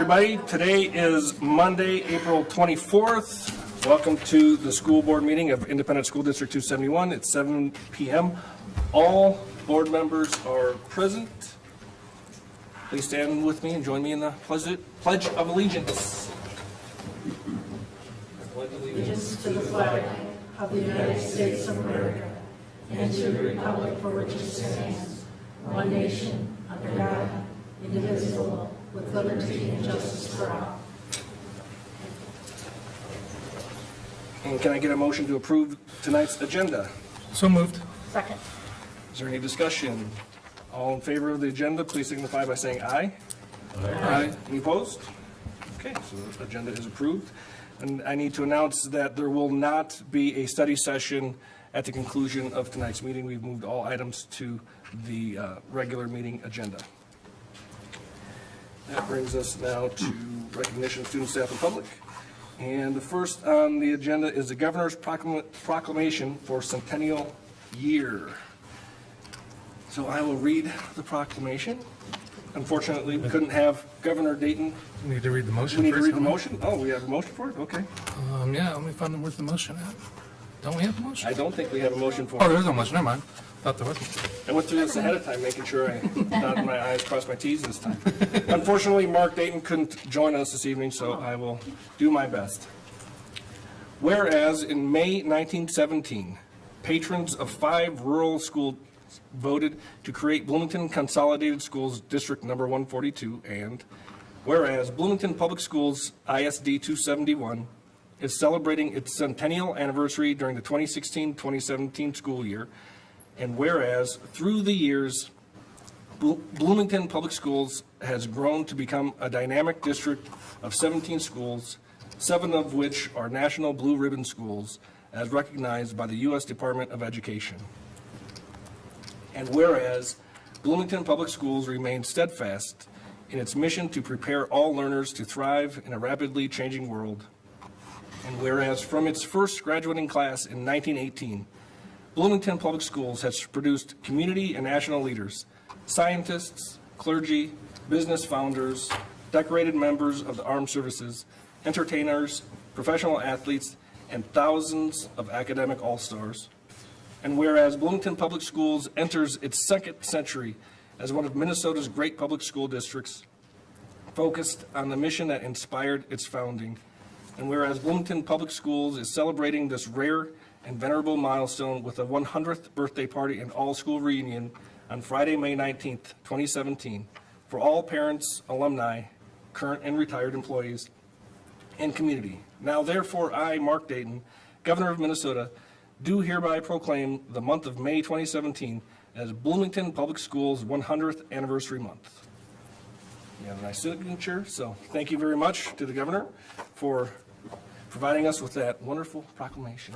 everybody. Today is Monday, April 24th. Welcome to the school board meeting of Independent School District 271. It's 7 p.m. All board members are present. Please stand with me and join me in the Pledge of Allegiance. Allegiance to the flag of the United States of America and to the republic for which it stands, one nation, under God, indivisible, with liberty and justice for all. And can I get a motion to approve tonight's agenda? So moved. Second. Is there any discussion? All in favor of the agenda, please signify by saying aye. Aye. Any opposed? Okay, so the agenda is approved. And I need to announce that there will not be a study session at the conclusion of tonight's meeting. We've moved all items to the regular meeting agenda. That brings us now to recognition of students, staff, and public. And the first on the agenda is the governor's proclamation for Centennial Year. So I will read the proclamation. Unfortunately, we couldn't have Governor Dayton. We need to read the motion We need to first, read the don't we? motion? Oh, we have a motion for it? Okay. Yeah, let me find where's the motion at. Don't we have the motion? I don't think we have a motion for Oh, it. there's no motion. Never mind. Thought there wasn't. I went through this ahead of time, making sure I dotted my I's, crossed my T's this time. Unfortunately, Mark Dayton couldn't join us this evening, so I will do my best. Whereas in May 1917, patrons of 5 rural schools voted to create Bloomington Consolidated Schools District Number 142, and whereas Bloomington Public Schools ISD 271 is celebrating its centennial anniversary during the 2016-2017 school year, and whereas through the years, Bloomington Public Schools has grown to become a dynamic district of 17 schools, 7 of which are National Blue Ribbon Schools, as recognized by the U.S. Department of Education. And whereas Bloomington Public Schools remains steadfast in its mission to prepare all learners to thrive in a rapidly changing world. And whereas from its first graduating class in 1918, Bloomington Public Schools has produced community and national leaders, scientists, clergy, business founders, decorated members of the armed services, entertainers, professional athletes, and thousands of academic all-stars. And whereas Bloomington Public Schools enters its second century as one of Minnesota's great public school districts, focused on the mission that inspired its founding. And whereas Bloomington Public Schools is celebrating this rare and venerable milestone with a 100th birthday party and all-school reunion on Friday, May 19th, 2017, for all parents, alumni, current and retired employees, and community. Now, therefore, I, Mark Dayton, Governor of Minnesota, do hereby proclaim the month of May 2017 as Bloomington Public Schools 100th Anniversary Month. You have a nice signature, so thank you very much to the Governor for providing us with that wonderful proclamation.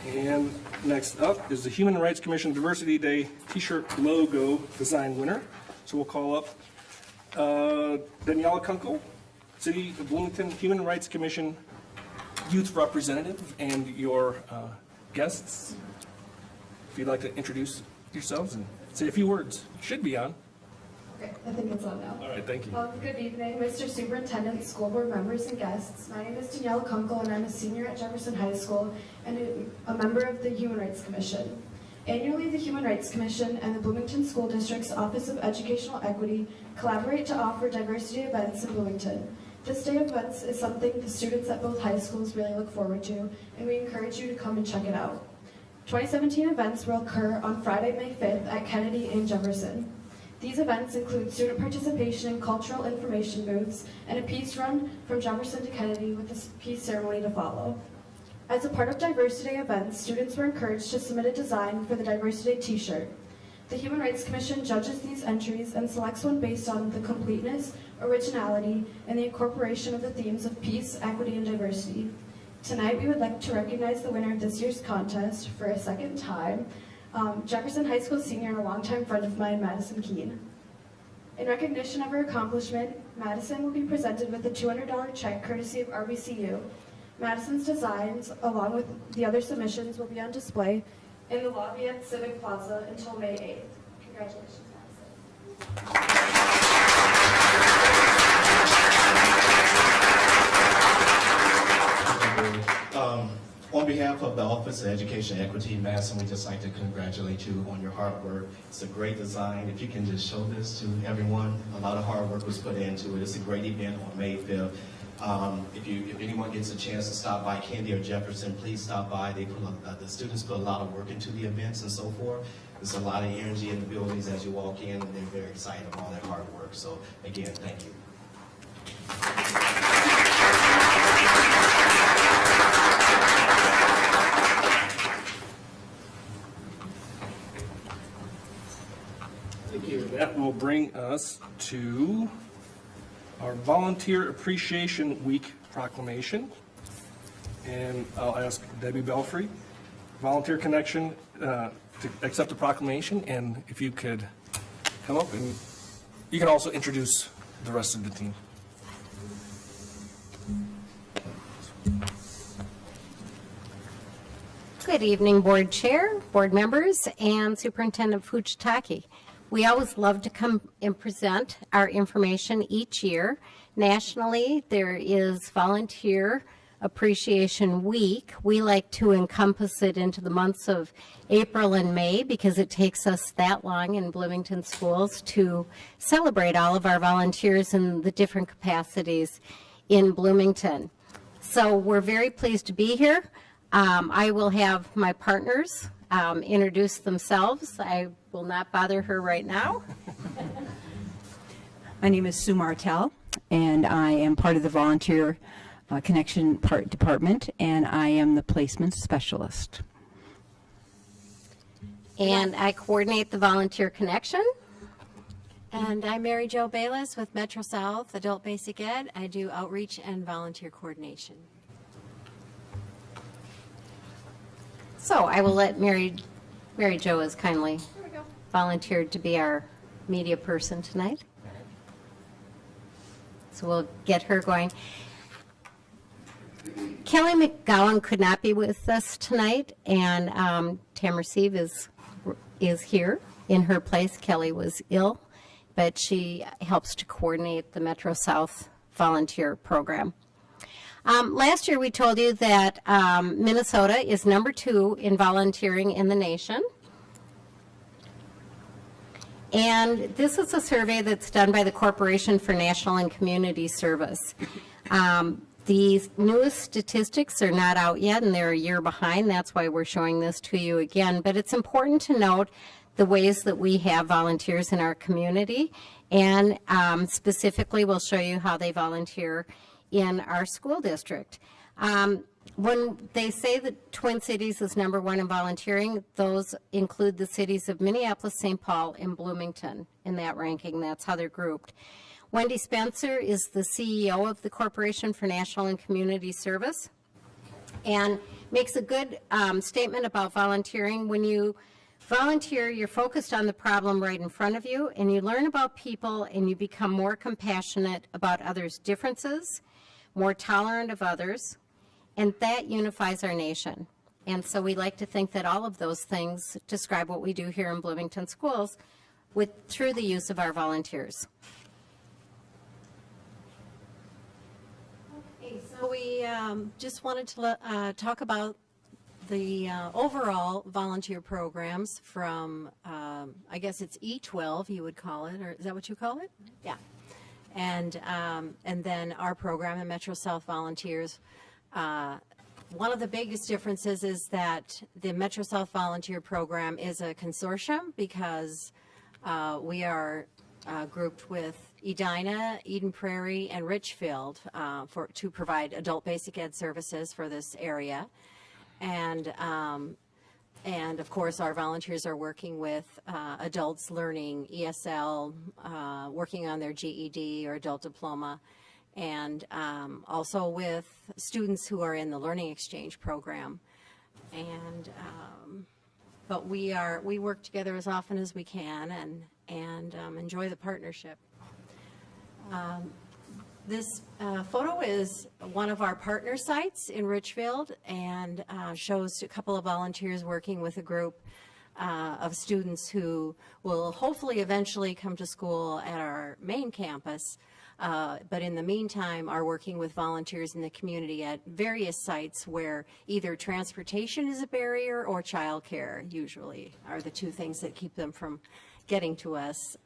And next up is the Human Rights Commission Diversity Day t-shirt logo design winner. So we'll call up Daniela Kunkel, City of Bloomington Human Rights Commission Youth Representative, and your guests. If you'd like to introduce yourselves and say a few words. Should be on. Okay, I think it's on now. All right, thank you. Good evening, Mr. Superintendent, school board members, and guests. My name is Danielle Kunkel, and I'm a senior at Jefferson High School and a member of the Human Rights Commission. Annually, the Human Rights Commission and the Bloomington School District's Office of Educational Equity collaborate to offer diversity events in Bloomington. This day of events is something the students at both high schools really look forward to, and we encourage you to come and check it out. 2017 events will occur on Friday, May 5th at Kennedy and Jefferson. These events include student participation in cultural information booths and a peace run from Jefferson to Kennedy with a peace ceremony to follow. As a part of Diversity Day events, students were encouraged to submit a design for the Diversity Day t-shirt. The Human Rights Commission judges these entries and selects one based on the completeness, originality, and the incorporation of the themes of peace, equity, and diversity. Tonight, we would like to recognize the winner of this year's contest for a second time, Jefferson High School senior and a longtime friend of mine, Madison Keene. In recognition of her accomplishment, Madison will be presented with a $200 check courtesy of RBCU. Madison's designs, along with the other submissions, will be on display in the lobby at Civic Plaza until May 8th. Congratulations, Madison. On behalf of the Office of Education Equity, Madison, we'd just like to congratulate you on your hard work. It's a great design. If you can just show this to everyone, a lot of hard work was put into it. It's a great event on May 5th. If anyone gets a chance to stop by Candy or Jefferson, please stop by. The students put a lot of work into the events and so forth. There's a lot of energy in the buildings as you walk in, and they're very excited about all that hard work. So again, thank you. Thank you. That will bring us to our Volunteer Appreciation Week proclamation. And I'll ask Debbie Belfry, Volunteer Connection, to accept the proclamation. And if you could come up, and you can also introduce the rest of the team. Good evening, Board Chair, Board members, and Superintendent Fujitaki. We always love to come and present our information each year. Nationally, there is Volunteer Appreciation Week. We like to encompass it into the months of April and May because it takes us that long in Bloomington schools to celebrate all of our volunteers in the different capacities in Bloomington. So we're very pleased to be here. I will have my partners introduce themselves. I will not bother her right now. My name is Sue Martell, and I am part of the Volunteer Connection Department, and I am the placement specialist. And I coordinate the Volunteer Connection. And I'm Mary Jo Bayless with Metro South Adult Basic Ed. I do outreach and volunteer coordination. So I will let Mary Jo has kindly volunteered to be our media person tonight. So we'll get her going. Kelly McGowan could not be with us tonight, and Tamara Sieve is here in her place. Kelly was ill, but she helps to coordinate the Metro South volunteer program. Last year we told you that Minnesota is number 2 in volunteering in the nation. And this is a survey that's done by the Corporation for National and Community Service. The newest statistics are not out yet, and they're a year behind. That's why we're showing this to you again. But it's important to note the ways that we have volunteers in our community, and specifically we'll show you how they volunteer in our school district. When they say that Twin Cities is number 1 in volunteering, those include the cities of Minneapolis, St. Paul, and Bloomington in that ranking. That's how they're grouped. Wendy Spencer is the CEO of the Corporation for National and Community Service and makes a good statement about volunteering. When you volunteer, you're focused on the problem right in front of you, and you learn about people, and you become more compassionate about others' differences, more tolerant of others, and that unifies our nation. And so we like to think that all of those things describe what we do here in Bloomington schools through the use of our volunteers. Okay, so we just wanted to talk about the overall volunteer programs from, I guess it's E12 you would call it, or is that what you call it? Yeah. And then our program in Metro South Volunteers. One of the biggest differences is that the Metro South Volunteer Program is a consortium because we are grouped with Edina, Eden Prairie, and Richfield to provide adult basic ed services for this area. And of course, our volunteers are working with adults learning ESL, working on their GED or adult diploma, and also with students who are in the Learning Exchange program. And but we work together as often as we can and enjoy the partnership. This photo is one of our partner sites in Richfield and shows a couple of volunteers working with a group of students who will hopefully eventually come to school at our main campus. But in the meantime, are working with volunteers in the community at various sites where either transportation is a barrier or childcare usually are the two things that keep them from getting to us.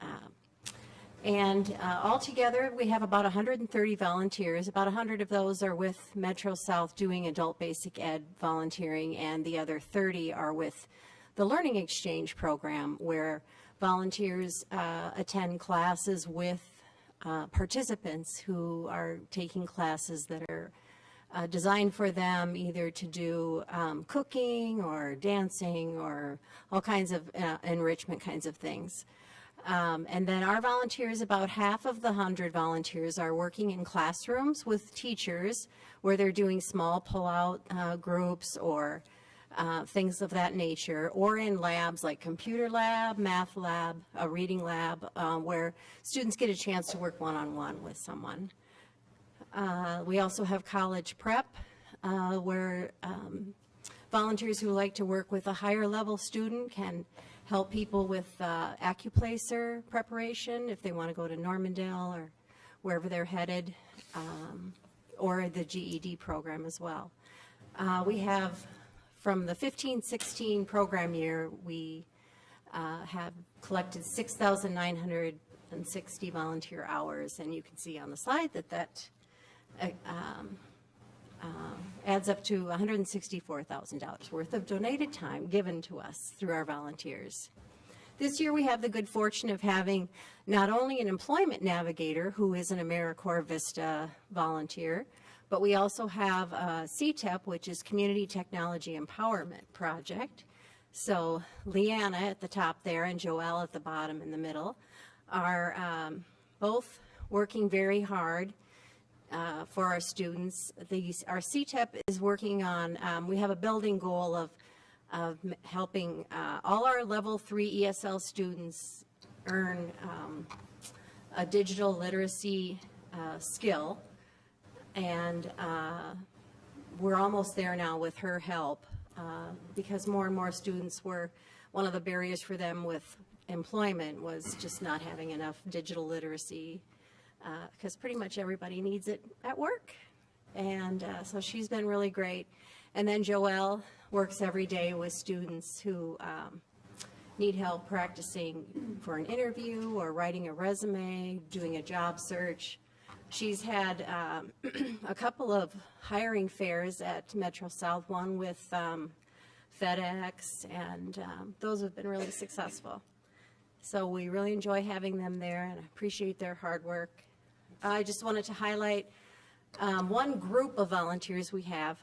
And altogether, we have about 130 volunteers. About 100 of those are with Metro South doing adult basic ed volunteering, and the other 30 are with the Learning Exchange program, where volunteers attend classes with participants who are taking classes that are designed for them either to do cooking or dancing or all kinds of enrichment kinds of things. And then our volunteers, about half of the 100 volunteers are working in classrooms with teachers where they're doing small pull-out groups or things of that nature, or in labs like computer lab, math lab, a reading lab, where students get a chance to work one-on-one with someone. We also have college prep, where volunteers who like to work with a higher level student can help people with acuplacer preparation if they want to go to Normandale or wherever they're headed, or the GED program as well. We have, from the 15-16 program year, we have collected 6,960 volunteer hours, and you can see on the slide that adds up to $164,000 worth of donated time given to us through our volunteers. This year we have the good fortune of having not only an employment navigator who is an AmeriCorps Vista volunteer, but we also have a CTEP, which is Community Technology Empowerment Project. So Leanna at the top there and Joelle at the bottom in the middle are both working very hard for our students. Our CTEP is working on, we have a building goal of helping all our level 3 ESL students earn a digital literacy skill, and we're almost there now with her help, because more and more students were, one of the barriers for them with employment was just not having enough digital literacy, because pretty much everybody needs it at work. And so she's been really great. And then Joelle works every day with students who need help practicing for an interview or writing a resume, doing a job search. She's had a couple of hiring fairs at Metro South, one with FedEx, and those have been really successful. So we really enjoy having them there and appreciate their hard work. I just wanted to highlight one group of volunteers we have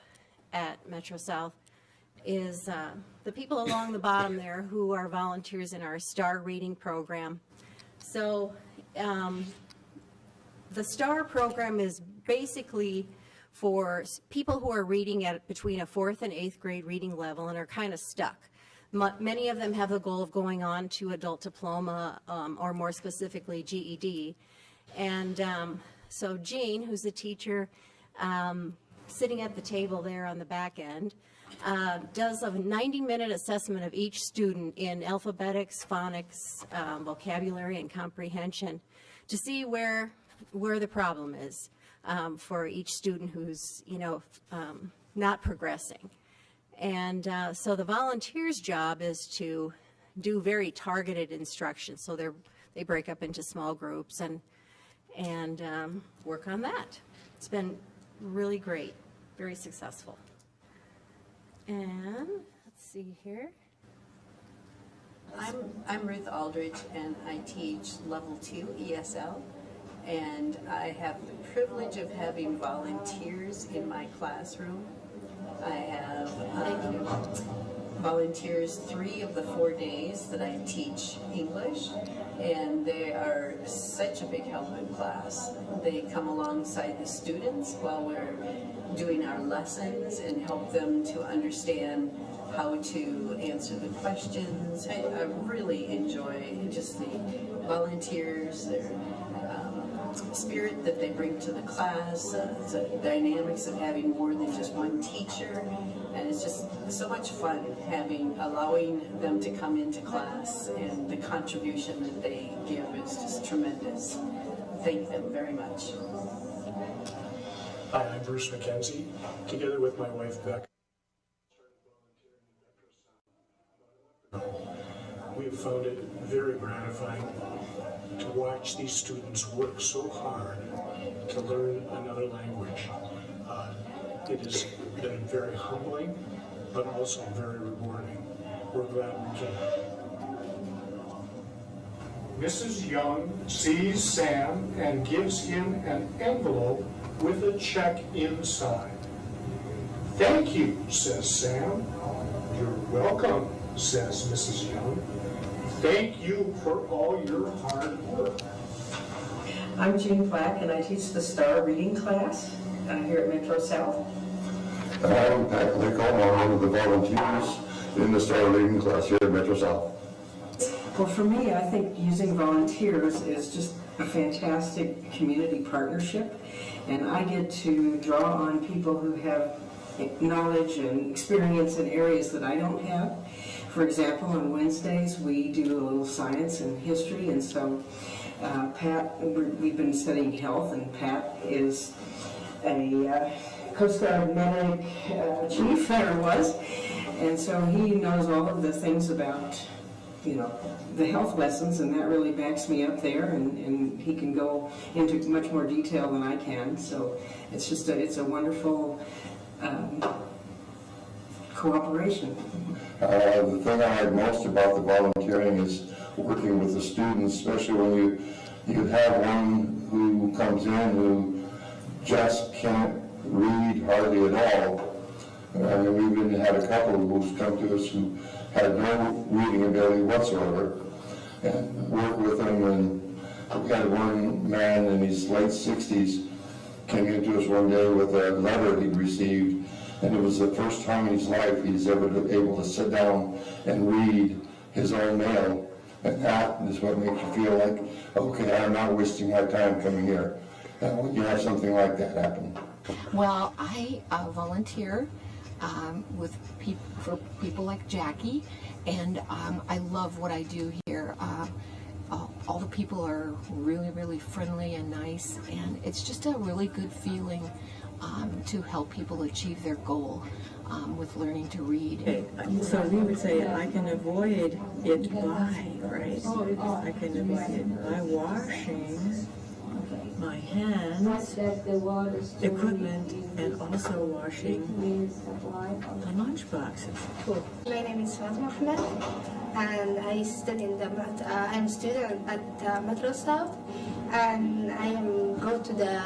at Metro South is the people along the bottom there who are volunteers in our STAR reading program. So the STAR program is basically for people who are reading at between a 4th and 8th grade reading level and are kind of stuck. Many of them have the goal of going on to adult diploma, or more specifically GED. And so Jean, who's the teacher sitting at the table there on the back end, does a 90-minute assessment of each student in alphabetics, phonics, vocabulary, and comprehension to see where the problem is for each student who's, not progressing. And so the volunteer's job is to do very targeted instruction. So they break up into small groups and work on that. It's been really great, very successful. And let's see here. I'm Ruth Aldridge, and I teach level 2 ESL, and I have the privilege of having volunteers in my classroom. I have volunteers 3 of the 4 days that I teach English, and they are such a big help in class. They come alongside the students while we're doing our lessons and help them to understand how to answer the questions. I really enjoy just the volunteers, their spirit that they bring to the class, the dynamics of having more than just one teacher, and it's just so much fun allowing them to come into class, and the contribution that they give is just tremendous. Thank them very much. Hi, I'm Bruce McKenzie. Together with my wife, Beck, we have found it very gratifying to watch these students work so hard to learn another language. It has been very humbling, but also very rewarding. We're glad we came. Mrs. Young sees Sam and gives him an envelope with a check inside. "Thank you," says Sam. "You're welcome," says Mrs. Young. "Thank you for all your hard work." I'm Jean Black, and I teach the STAR reading class here at Metro South. I'm Pat Lickel. I'm one of the volunteers in the STAR reading class here at Metro South. Well, for me, I think using volunteers is just a fantastic community partnership, and I get to draw on people who have knowledge and experience in areas that I don't have. For example, on Wednesdays, we do a little science and history, and so Pat, we've been studying health, and Pat is a Coast Guard medic chief, there was, and so he knows all of the things about, you know, the health lessons, and that really backs me up there, and he can go into much more detail than I can, so it's just it's a wonderful cooperation. The thing I like most about the volunteering is working with the students, especially when you have one who comes in who just can't read hardly at all. I mean, we've even had a couple who's come to us who had no reading ability whatsoever, and work with them. And we had one man in his late 60s came into us one day with a letter he'd received, and it was the first time in his life he's ever been able to sit down and read his own mail. And that is what makes you feel like, okay, I'm not wasting my time coming here. When you have something like that happen. Well, I volunteer for people like Jackie, and I love what I do here. All the people are really, really friendly and nice, and it's just a really good feeling to help people achieve their goal with learning to read. Okay, so we would say I can avoid it by, right? I can avoid it by washing my hands, equipment, and also washing the lunch boxes. Cool. My name is Fatima Ahmed, and I study I'm a student at Metro South, and I go to the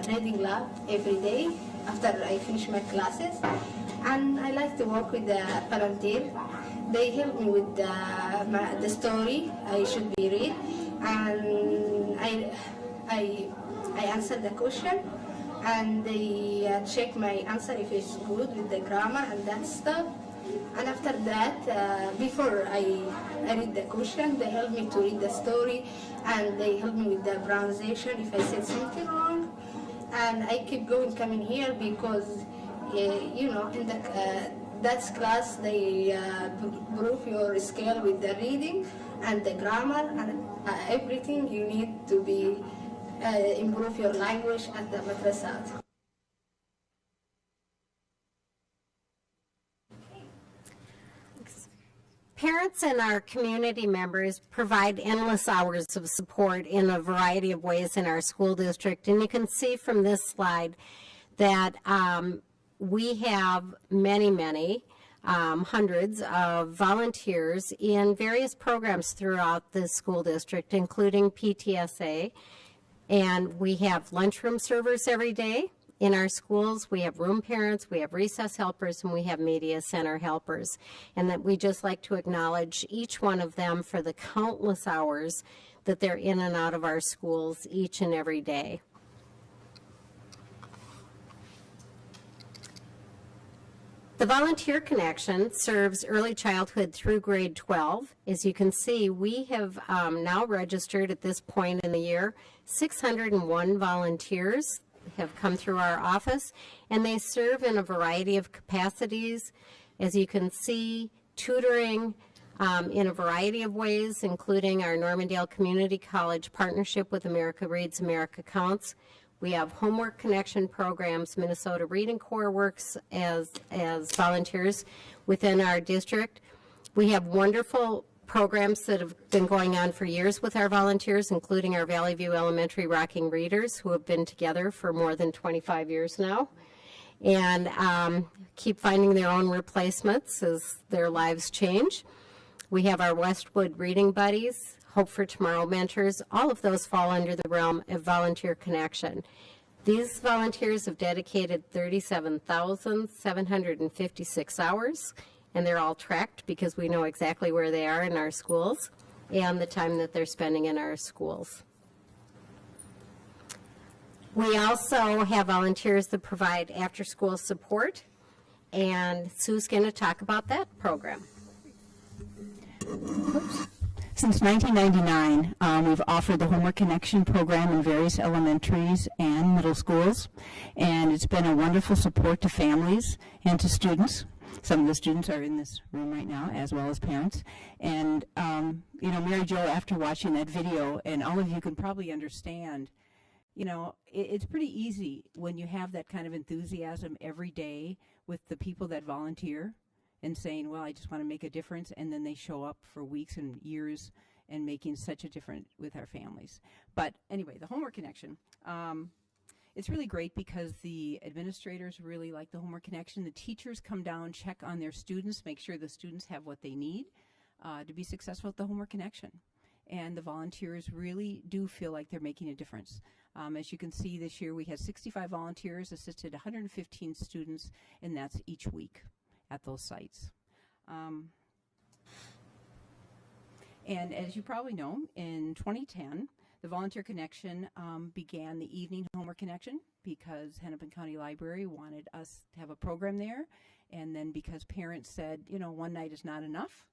reading lab every day after I finish my classes. And I like to work with the volunteer. They help me with the story I should be read, and I answer the question, and they check my answer if it's good with the grammar and that stuff. And after that, before I read the question, they help me to read the story, and they help me with the pronunciation if I said something wrong. And I keep coming here because, you know, in that class they prove your skill with the reading and the grammar and everything you need to be improve your language at the madrasat. Parents and our community members provide endless hours of support in a variety of ways in our school district. And you can see from this slide that we have many, hundreds of volunteers in various programs throughout the school district, including PTSA. And we have lunchroom servers every day in our schools. We have room parents, we have recess helpers, and we have media center helpers. And that we just like to acknowledge each one of them for the countless hours that they're in and out of our schools each and every day. The Volunteer Connection serves early childhood through grade 12. As you can see, we have now registered at this point in the year 601 volunteers have come through our office, and they serve in a variety of capacities. As you can see, tutoring in a variety of ways, including our Normandale Community College partnership with America Reads, America Counts. We have homework connection programs. Minnesota Reading Corps works as volunteers within our district. We have wonderful programs that have been going on for years with our volunteers, including our Valley View Elementary Rocking Readers, who have been together for more than 25 years now, and keep finding their own replacements as their lives change. We have our Westwood Reading Buddies, Hope for Tomorrow Mentors. All of those fall under the realm of Volunteer Connection. These volunteers have dedicated 37,756 hours, and they're all tracked because we know exactly where they are in our schools and the time that they're spending in our schools. We also have volunteers that provide after-school support, and Sue's going to talk about that program. Since 1999, we've offered the Homework Connection program in various elementaries and middle schools, and it's been a wonderful support to families and to students. Some of the students are in this room right now, as well as parents. And, Mary Jo, after watching that video, and all of you can probably understand, it's pretty easy when you have that kind of enthusiasm every day with the people that volunteer and saying, well, I just want to make a difference, and then they show up for weeks and years and making such a difference with our families. But anyway, the Homework Connection, it's really great because the administrators really like the Homework Connection. The teachers come down, check on their students, make sure the students have what they need to be successful at the Homework Connection. And the volunteers really do feel like they're making a difference. As you can see, this year we had 65 volunteers, assisted 115 students, and that's each week at those sites. And as you probably know, in 2010, the Volunteer Connection began the evening Homework Connection because Hennepin County Library wanted us to have a program there, and then because parents said, one night is not enough,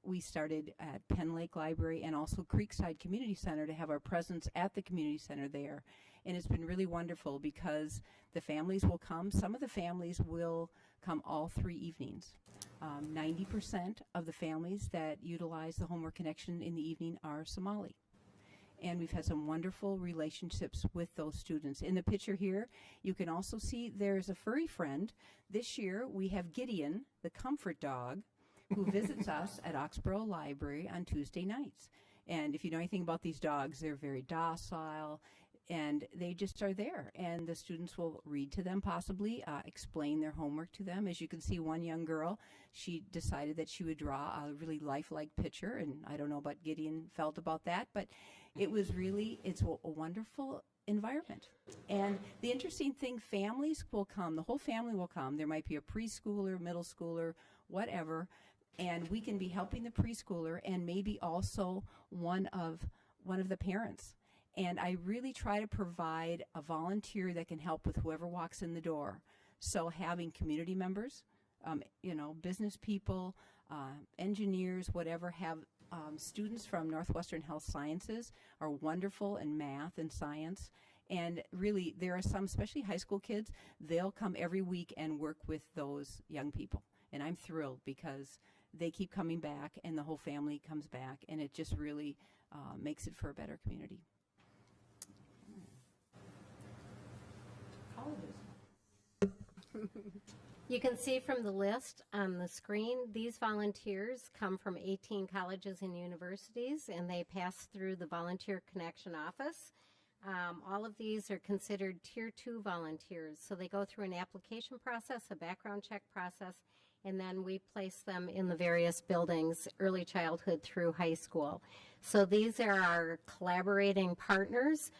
we started at Penn Lake Library and also Creekside Community Center to have our presence at the community center there. And it's been really wonderful because the families will come. Some of the families will come all 3 evenings. 90% of the families that utilize the Homework Connection in the evening are Somali. And we've had some wonderful relationships with those students. In the picture here, you can also see there's a furry friend. This year, we have Gideon, the comfort dog, who visits us at Oxborough Library on Tuesday nights. And if you know anything about these dogs, they're very docile, and they just are there. And the students will read to them, possibly, explain their homework to them. As you can see, one young girl, she decided that she would draw a really lifelike picture, and I don't know what Gideon felt about that, but it's a wonderful environment. And the interesting thing, families will come, the whole family will come. There might be a preschooler, middle schooler, whatever, and we can be helping the preschooler and maybe also one of the parents. And I really try to provide a volunteer that can help with whoever walks in the door. So having community members, business people, engineers, whatever, have students from Northwestern Health Sciences are wonderful in math and science. And really, there are some, especially high school kids, they'll come every week and work with those young people. And I'm thrilled because they keep coming back and the whole family comes back, and it just really makes it for a better community. You can see from the list on the screen, these volunteers come from 18 colleges and universities, and they pass through the Volunteer Connection office. All of these are considered Tier 2 volunteers, so they go through an application process, a background check process, and then we place them in the various buildings, early childhood through high school. So these are our collaborating partners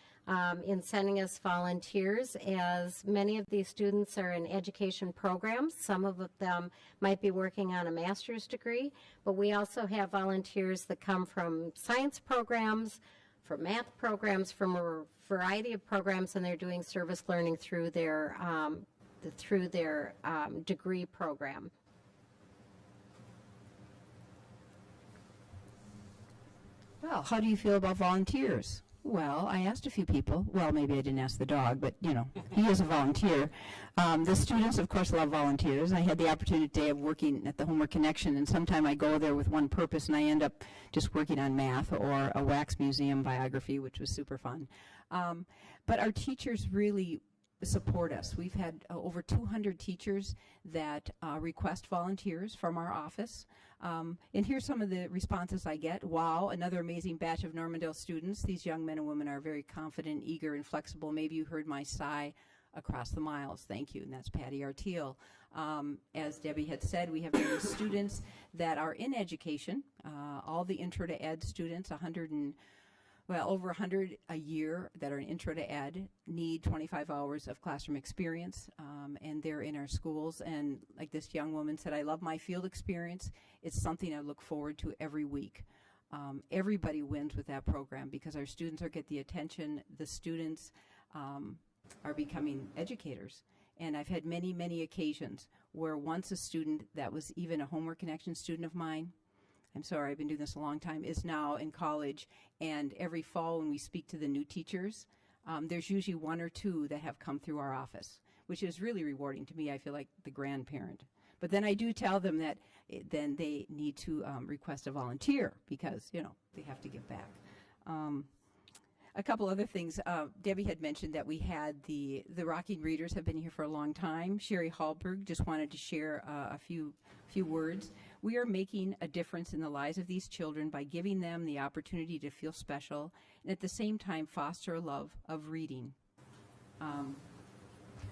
in sending us volunteers, as many of these students are in education programs. Some of them might be working on a master's degree, but we also have volunteers that come from science programs, from math programs, from a variety of programs, and they're doing service learning through their through their degree program. Well, how do you feel about volunteers? Well, I asked a few people. Well, maybe I didn't ask the dog, but, you know, he is a volunteer. The students, of course, love volunteers. I had the opportunity today of working at the Homework Connection, and sometime I go there with one purpose, and I end up just working on math or a wax museum biography, which was super fun. But our teachers really support us. We've had over 200 teachers that request volunteers from our office. And here's some of the responses I get. Wow, another amazing batch of Normandale students. These young men and women are very confident, eager, and flexible. Maybe you heard my sigh across the miles. Thank you. And that's Patty Arteal. As Debbie had said, we have many students that are in education. All the Intro to Ed students, over 100 a year that are in Intro to Ed need 25 hours of classroom experience, and they're in our schools. And like this young woman said, I love my field experience. It's something I look forward to every week. Everybody wins with that program because our students are getting the attention. The students are becoming educators. And I've had many, many occasions where once a student that was even a Homework Connection student of mine, I'm sorry, I've been doing this a long time, is now in college. And every fall when we speak to the new teachers, there's usually one or two that have come through our office, which is really rewarding to me. I feel like the grandparent. But then I do tell them that then they need to request a volunteer because, you know, they have to give back. A couple other things. Debbie had mentioned that we had the Rocking Readers have been here for a long time. Sherry Hallberg just wanted to share a few words. We are making a difference in the lives of these children by giving them the opportunity to feel special and at the same time foster a love of reading.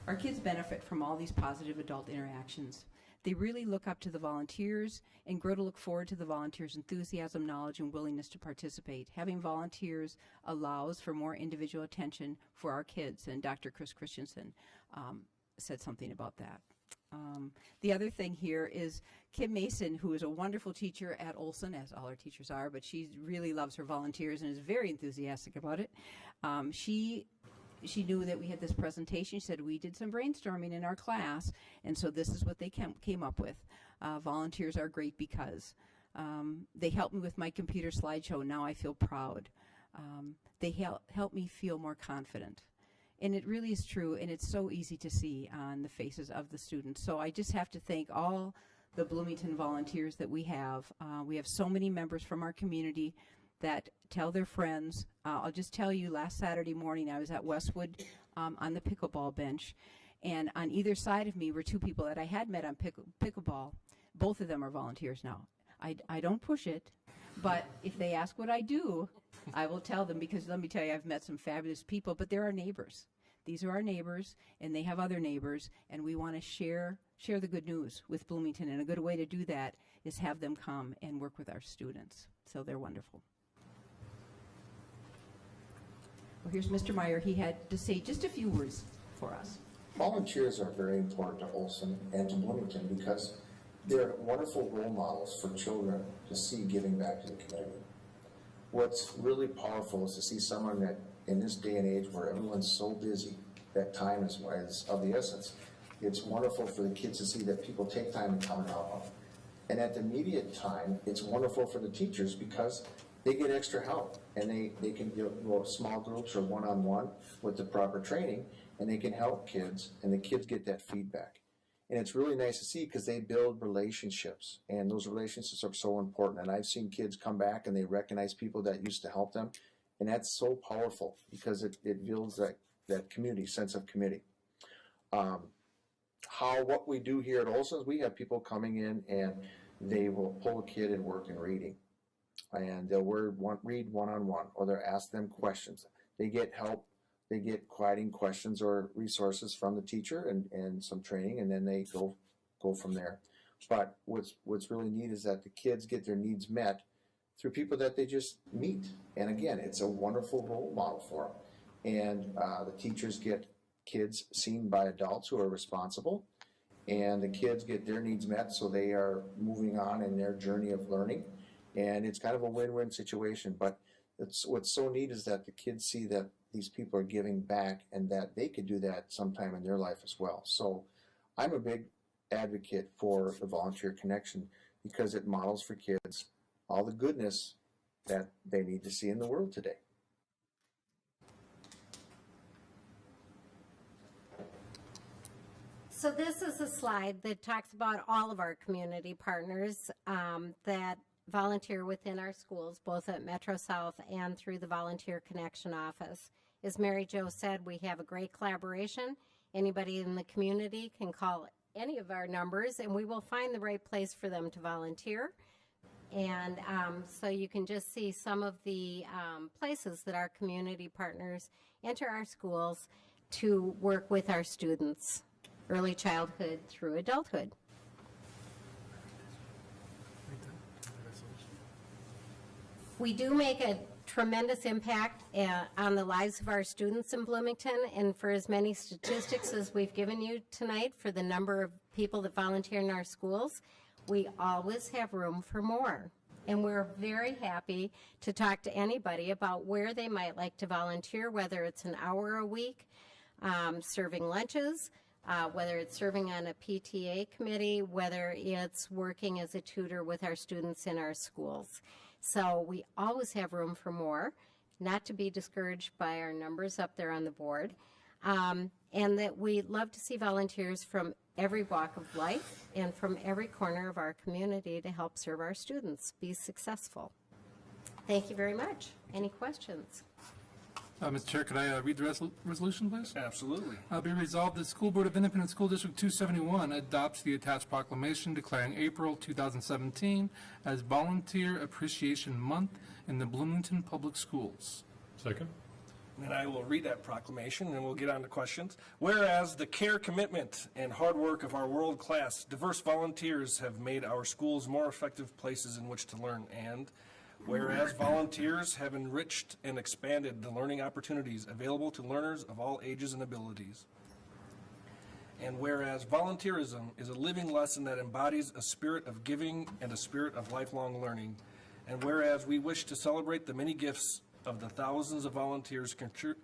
Our kids benefit from all these positive adult interactions. They really look up to the volunteers and grow to look forward to the volunteers' enthusiasm, knowledge, and willingness to participate. Having volunteers allows for more individual attention for our kids, and Dr. Chris Christensen said something about that. The other thing here is Kim Mason, who is a wonderful teacher at Olson, as all our teachers are, but she really loves her volunteers and is very enthusiastic about it. She knew that we had this presentation. She said, we did some brainstorming in our class, and so this is what they came up with. Volunteers are great because they helped me with my computer slideshow. Now I feel proud. They help me feel more confident. And it really is true, and it's so easy to see on the faces of the students. So I just have to thank all the Bloomington volunteers that we have. We have so many members from our community that tell their friends. I'll just tell you, last Saturday morning I was at Westwood on the pickleball bench, and on either side of me were two people that I had met on pickleball. Both of them are volunteers now. I don't push it, but if they ask what I do, I will tell them, because let me tell you, I've met some fabulous people, but they're our neighbors. These are our neighbors, and they have other neighbors, and we want to share the good news with Bloomington, and a good way to do that is have them come and work with our students. So they're wonderful. Well, here's Mr. Meyer. He had to say just a few words for us. Volunteers are very important to Olson and to Bloomington because they're wonderful role models for children to see giving back to the community. What's really powerful is to see someone that, in this day and age where everyone's so busy, that time is of the essence. It's wonderful for the kids to see that people take time to come and help them. And at the immediate time, it's wonderful for the teachers because they get extra help, and they can go small groups or one-on-one with the proper training, and they can help kids, and the kids get that feedback. And it's really nice to see because they build relationships, and those relationships are so important. And I've seen kids come back and they recognize people that used to help them, and that's so powerful because it builds that community, sense of community. What we do here at Olson is we have people coming in and they will pull a kid and work in reading. And they'll read one-on-one, or they'll ask them questions. They get help, they get quieting questions or resources from the teacher and some training, and then they go from there. But what's really neat is that the kids get their needs met through people that they just meet. And again, it's a wonderful role model for them. And the teachers get kids seen by adults who are responsible, and the kids get their needs met, so they are moving on in their journey of learning. And it's kind of a win-win situation, but what's so neat is that the kids see that these people are giving back and that they could do that sometime in their life as well. So I'm a big advocate for the volunteer connection because it models for kids all the goodness that they need to see in the world today. So this is a slide that talks about all of our community partners that volunteer within our schools, both at Metro South and through the Volunteer Connection Office. As Mary Jo said, we have a great collaboration. Anybody in the community can call any of our numbers and we will find the right place for them to volunteer. And so you can just see some of the places that our community partners enter our schools to work with our students, early childhood through adulthood. We do make a tremendous impact on the lives of our students in Bloomington, and for as many statistics as we've given you tonight for the number of people that volunteer in our schools, we always have room for more. And we're very happy to talk to anybody about where they might like to volunteer, whether it's an hour a week, serving lunches, whether it's serving on a PTA committee, whether it's working as a tutor with our students in our schools. So we always have room for more, not to be discouraged by our numbers up there on the board, and that we love to see volunteers from every walk of life and from every corner of our community to help serve our students be successful. Thank you very much. Any questions? Mr. Chair, could I read the resolution, please? Absolutely. Be resolved, the School Board of Independent School District 271 adopts the attached proclamation declaring April 2017 as Volunteer Appreciation Month in the Bloomington Public Schools. Second. And I will read that proclamation and we'll get on to questions. Whereas the care, commitment, and hard work of our world-class, diverse volunteers have made our schools more effective places in which to learn, and whereas volunteers have enriched and expanded the learning opportunities available to learners of all ages and abilities. And whereas volunteerism is a living lesson that embodies a spirit of giving and a spirit of lifelong learning. And whereas we wish to celebrate the many gifts of the thousands of volunteers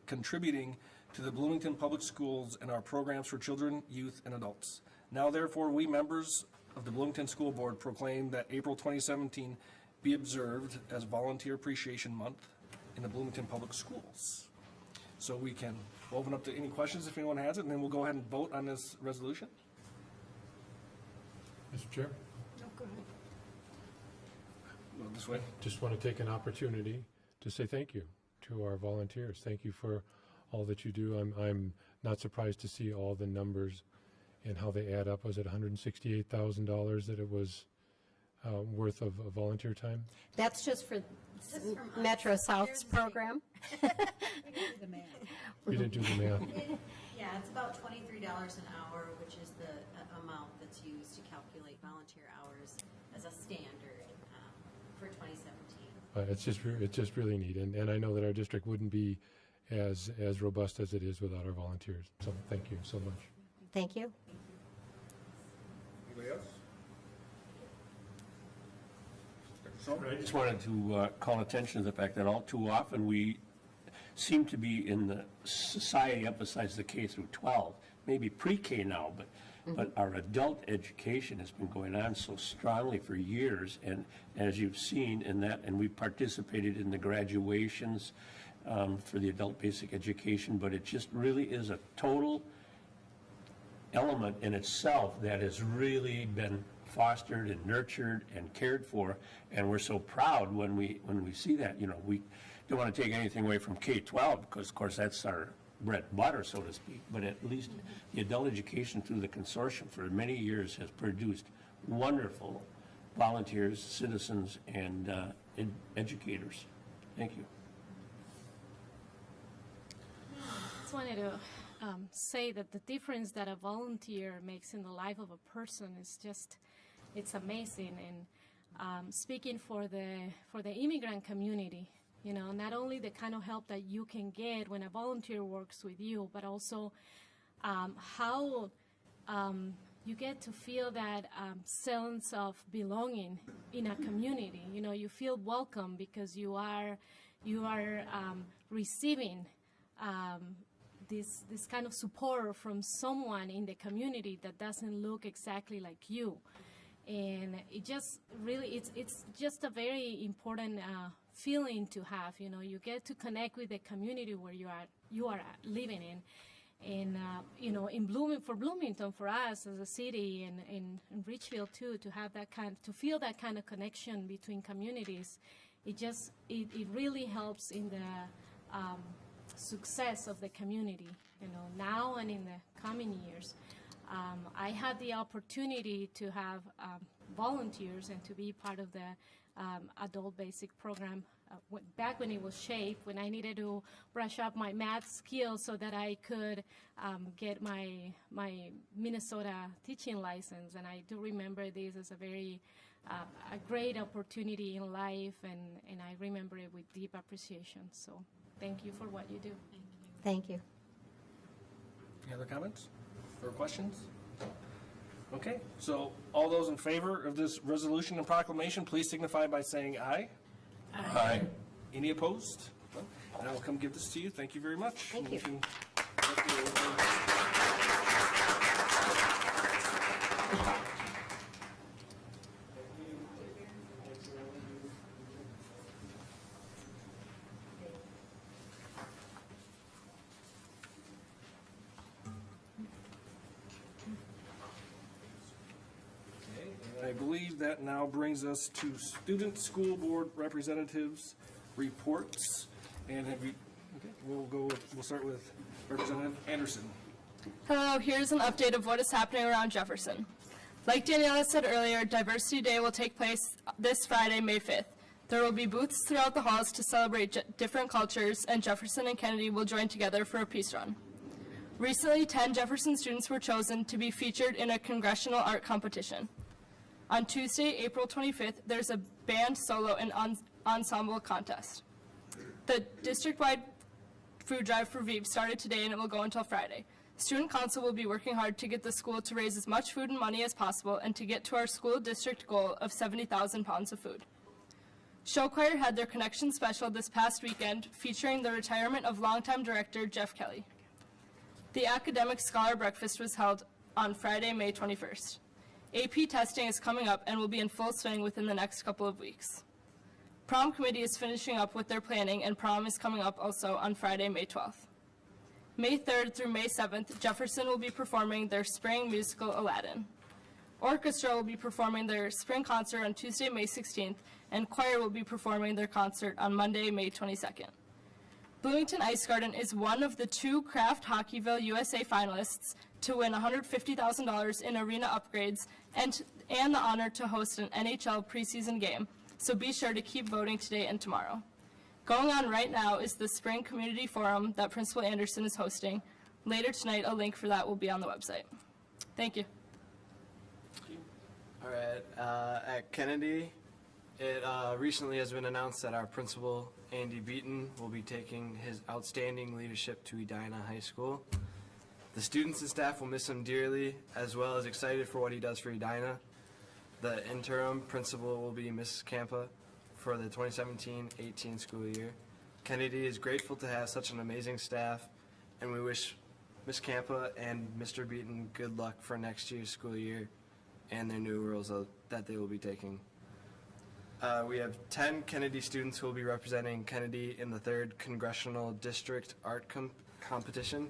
contributing to the Bloomington Public Schools and our programs for children, youth, and adults. Now, therefore, we members of the Bloomington School Board proclaim that April 2017 be observed as Volunteer Appreciation Month in the Bloomington Public Schools. So we can open up to any questions if anyone has it, and then we'll go ahead and vote on this resolution. Mr. Chair? Oh, go ahead. Go this way. Just want to take an opportunity to say thank you to our volunteers. Thank you for all that you do. I'm not surprised to see all the numbers and how they add up. Was it $168,000 that it was worth of volunteer time? That's just for Metro South's program. You didn't do the math. Yeah, it's about $23 an hour, which is the amount that's used to calculate volunteer hours as a standard for 2017. It's just really neat, and I know that our district wouldn't be as robust as it is without our volunteers. So thank you so much. Thank you. Anybody else? I just wanted to call attention to the fact that all too often we seem to be in the society emphasize the K through 12, maybe pre-K now, but our adult education has been going on so strongly for years, and as you've seen in that, and we participated in the graduations for the adult basic education, but it just really is a total element in itself that has really been fostered and nurtured and cared for, and we're so proud when we see that. You know, we don't want to take anything away from K-12 because, of course, that's our bread and butter, so to speak, but at least the adult education through the consortium for many years has produced wonderful volunteers, citizens, and educators. Thank you. I just wanted to say that the difference that a volunteer makes in the life of a person is just, it's amazing. And speaking for the immigrant community, you know, not only the kind of help that you can get when a volunteer works with you, but also how you get to feel that sense of belonging in a community. You know, you feel welcome because you are receiving this kind of support from someone in the community that doesn't look exactly like you. And it just really, it's just a very important feeling to have. You know, you get to connect with the community where you are living in. And, you know, for Bloomington, for us as a city, and in Richfield too, to have to feel that kind of connection between communities, it really helps in the success of the community, you know, now and in the coming years. I had the opportunity to have volunteers and to be part of the adult basic program back when it was SHAPE, when I needed to brush up my math skills so that I could get my Minnesota teaching license. And I do remember this as a great opportunity in life, and I remember it with deep appreciation. So thank you for what you do. Thank you. Any other comments or questions? Okay, so all those in favor of this resolution and proclamation, please signify by saying aye. Aye. Any opposed? No? And I will come give this to you. Thank you very much. Thank you. I believe that now brings us to student school board representatives' reports. And we'll start with Representative Anderson. Hello, here's an update of what is happening around Jefferson. Like Daniela said earlier, Diversity Day will take place this Friday, May 5th. There will be booths throughout the halls to celebrate different cultures, and Jefferson and Kennedy will join together for a peace run. Recently, 10 Jefferson students were chosen to be featured in a congressional art competition. On Tuesday, April 25th, there's a band solo and ensemble contest. The district-wide food drive for Veep started today, and it will go until Friday. Student Council will be working hard to get the school to raise as much food and money as possible and to get to our school district goal of 70,000 pounds of food. Show Choir had their Connection special this past weekend, featuring the retirement of longtime director Jeff Kelly. The Academic Scholar Breakfast was held on Friday, May 21st. AP testing is coming up and will be in full swing within the next couple of weeks. Prom committee is finishing up with their planning, and prom is coming up also on Friday, May 12th. May 3rd through May 7th, Jefferson will be performing their spring musical Aladdin. Orchestra will be performing their spring concert on Tuesday, May 16th, and choir will be performing their concert on Monday, May 22nd. Bloomington Ice Garden is one of the 2 Kraft Hockeyville USA finalists to win $150,000 in arena upgrades and the honor to host an NHL preseason game, so be sure to keep voting today and tomorrow. Going on right now is the Spring Community Forum that Principal Anderson is hosting. Later tonight, a link for that will be on the website. Thank you. All right, at Kennedy, it recently has been announced that our principal, Andy Beaton, will be taking his outstanding leadership to Edina High School. The students and staff will miss him dearly, as well as excited for what he does for Edina. The interim principal will be Mrs. Campa for the 2017-18 school year. Kennedy is grateful to have such an amazing staff, and we wish Ms. Campa and Mr. Beaton good luck for next year's school year and their new roles that they will be taking. We have 10 Kennedy students who will be representing Kennedy in the 3rd Congressional District Art Competition,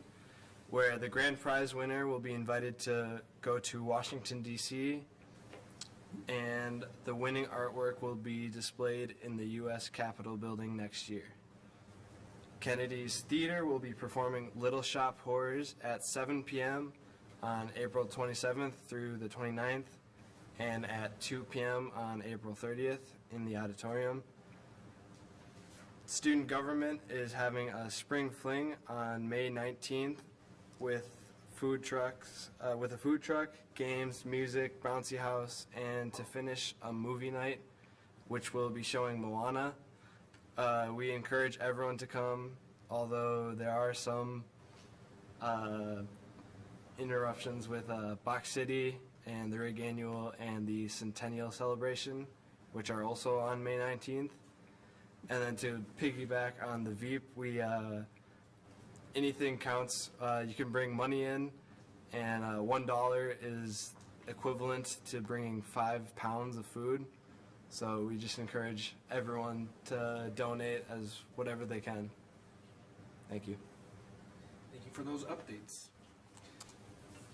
where the grand prize winner will be invited to go to Washington, D.C., and the winning artwork will be displayed in the U.S. Capitol building next year. Kennedy's Theater will be performing Little Shop Horrors at 7 p.m. on April 27th through the 29th, and at 2 p.m. on April 30th in the auditorium. Student Government is having a spring fling on May 19th with a food truck, games, music, bouncy house, and to finish, a movie night, which will be showing Moana. We encourage everyone to come, although there are some interruptions with Box City and the Rig Annual and the Centennial Celebration, which are also on May 19th. And then to piggyback on the Veep, we anything counts. You can bring money in, and $1 is equivalent to bringing 5 pounds of food. So we just encourage everyone to donate as whatever they can. Thank you. Thank you for those updates.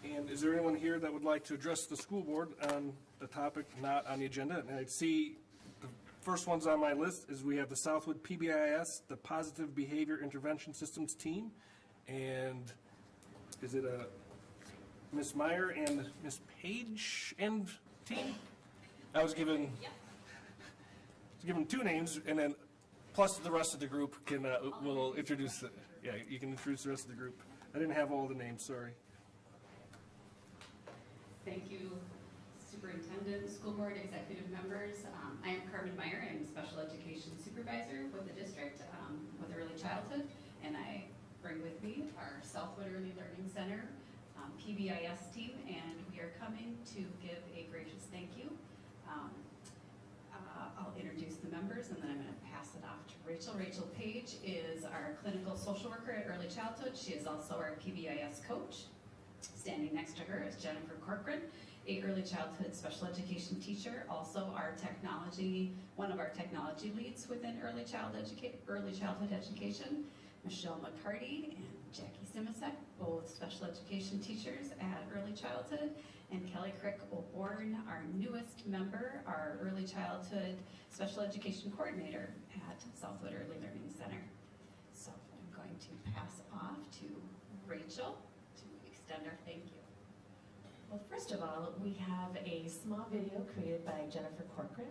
And is there anyone here that would like to address the school board on the topic not on the agenda? And I see the first ones on my list is we have the Southwood PBIS, the Positive Behavior Intervention Systems team. And is it Ms. Meyer and Ms. Page and team? I was given 2 names, and then plus the rest of the group can will introduce the, you can introduce the rest of the group. I didn't have all the names, sorry. Thank you, Superintendent, School Board, Executive members. I am Carmen Meyer. I'm Special Education Supervisor with the district with Early Childhood, and I bring with me our Southwood Early Learning Center PBIS team, and we are coming to give a gracious thank you. I'll introduce the members, and then I'm going to pass it off to Rachel. Rachel Page is our clinical social worker at Early Childhood. She is also our PBIS coach. Standing next to her is Jennifer Corcoran, a early childhood special education teacher, also one of our technology leads within early childhood education. Michelle McCarty and Jackie Simasek, both special education teachers at Early Childhood, and Kelly Crick O'Born, our newest member, our early childhood special education coordinator at Southwood Early Learning Center. So I'm going to pass off to Rachel to extend our thank you. Well, first of all, we have a small video created by Jennifer Corcoran.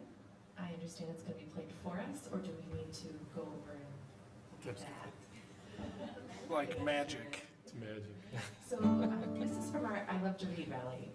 I understand it's going to be played for us, or do we need to go over and get that? Like magic. It's magic. So this is from our I Love to Read rally.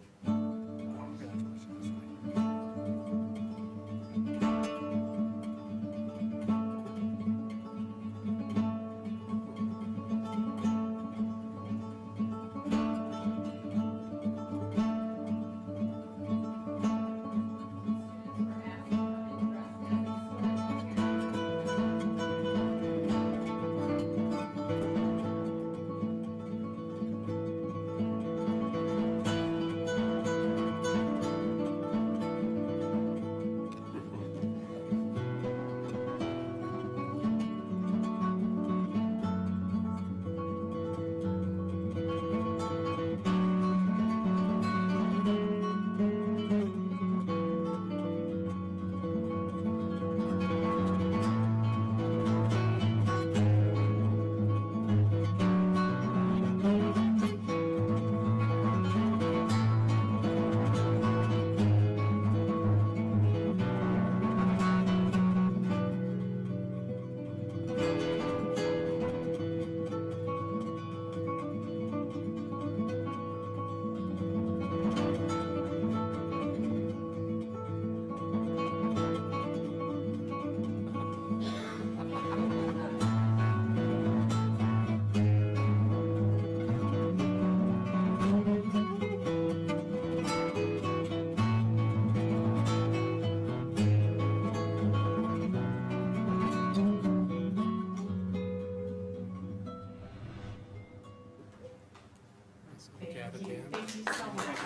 Thank you so much.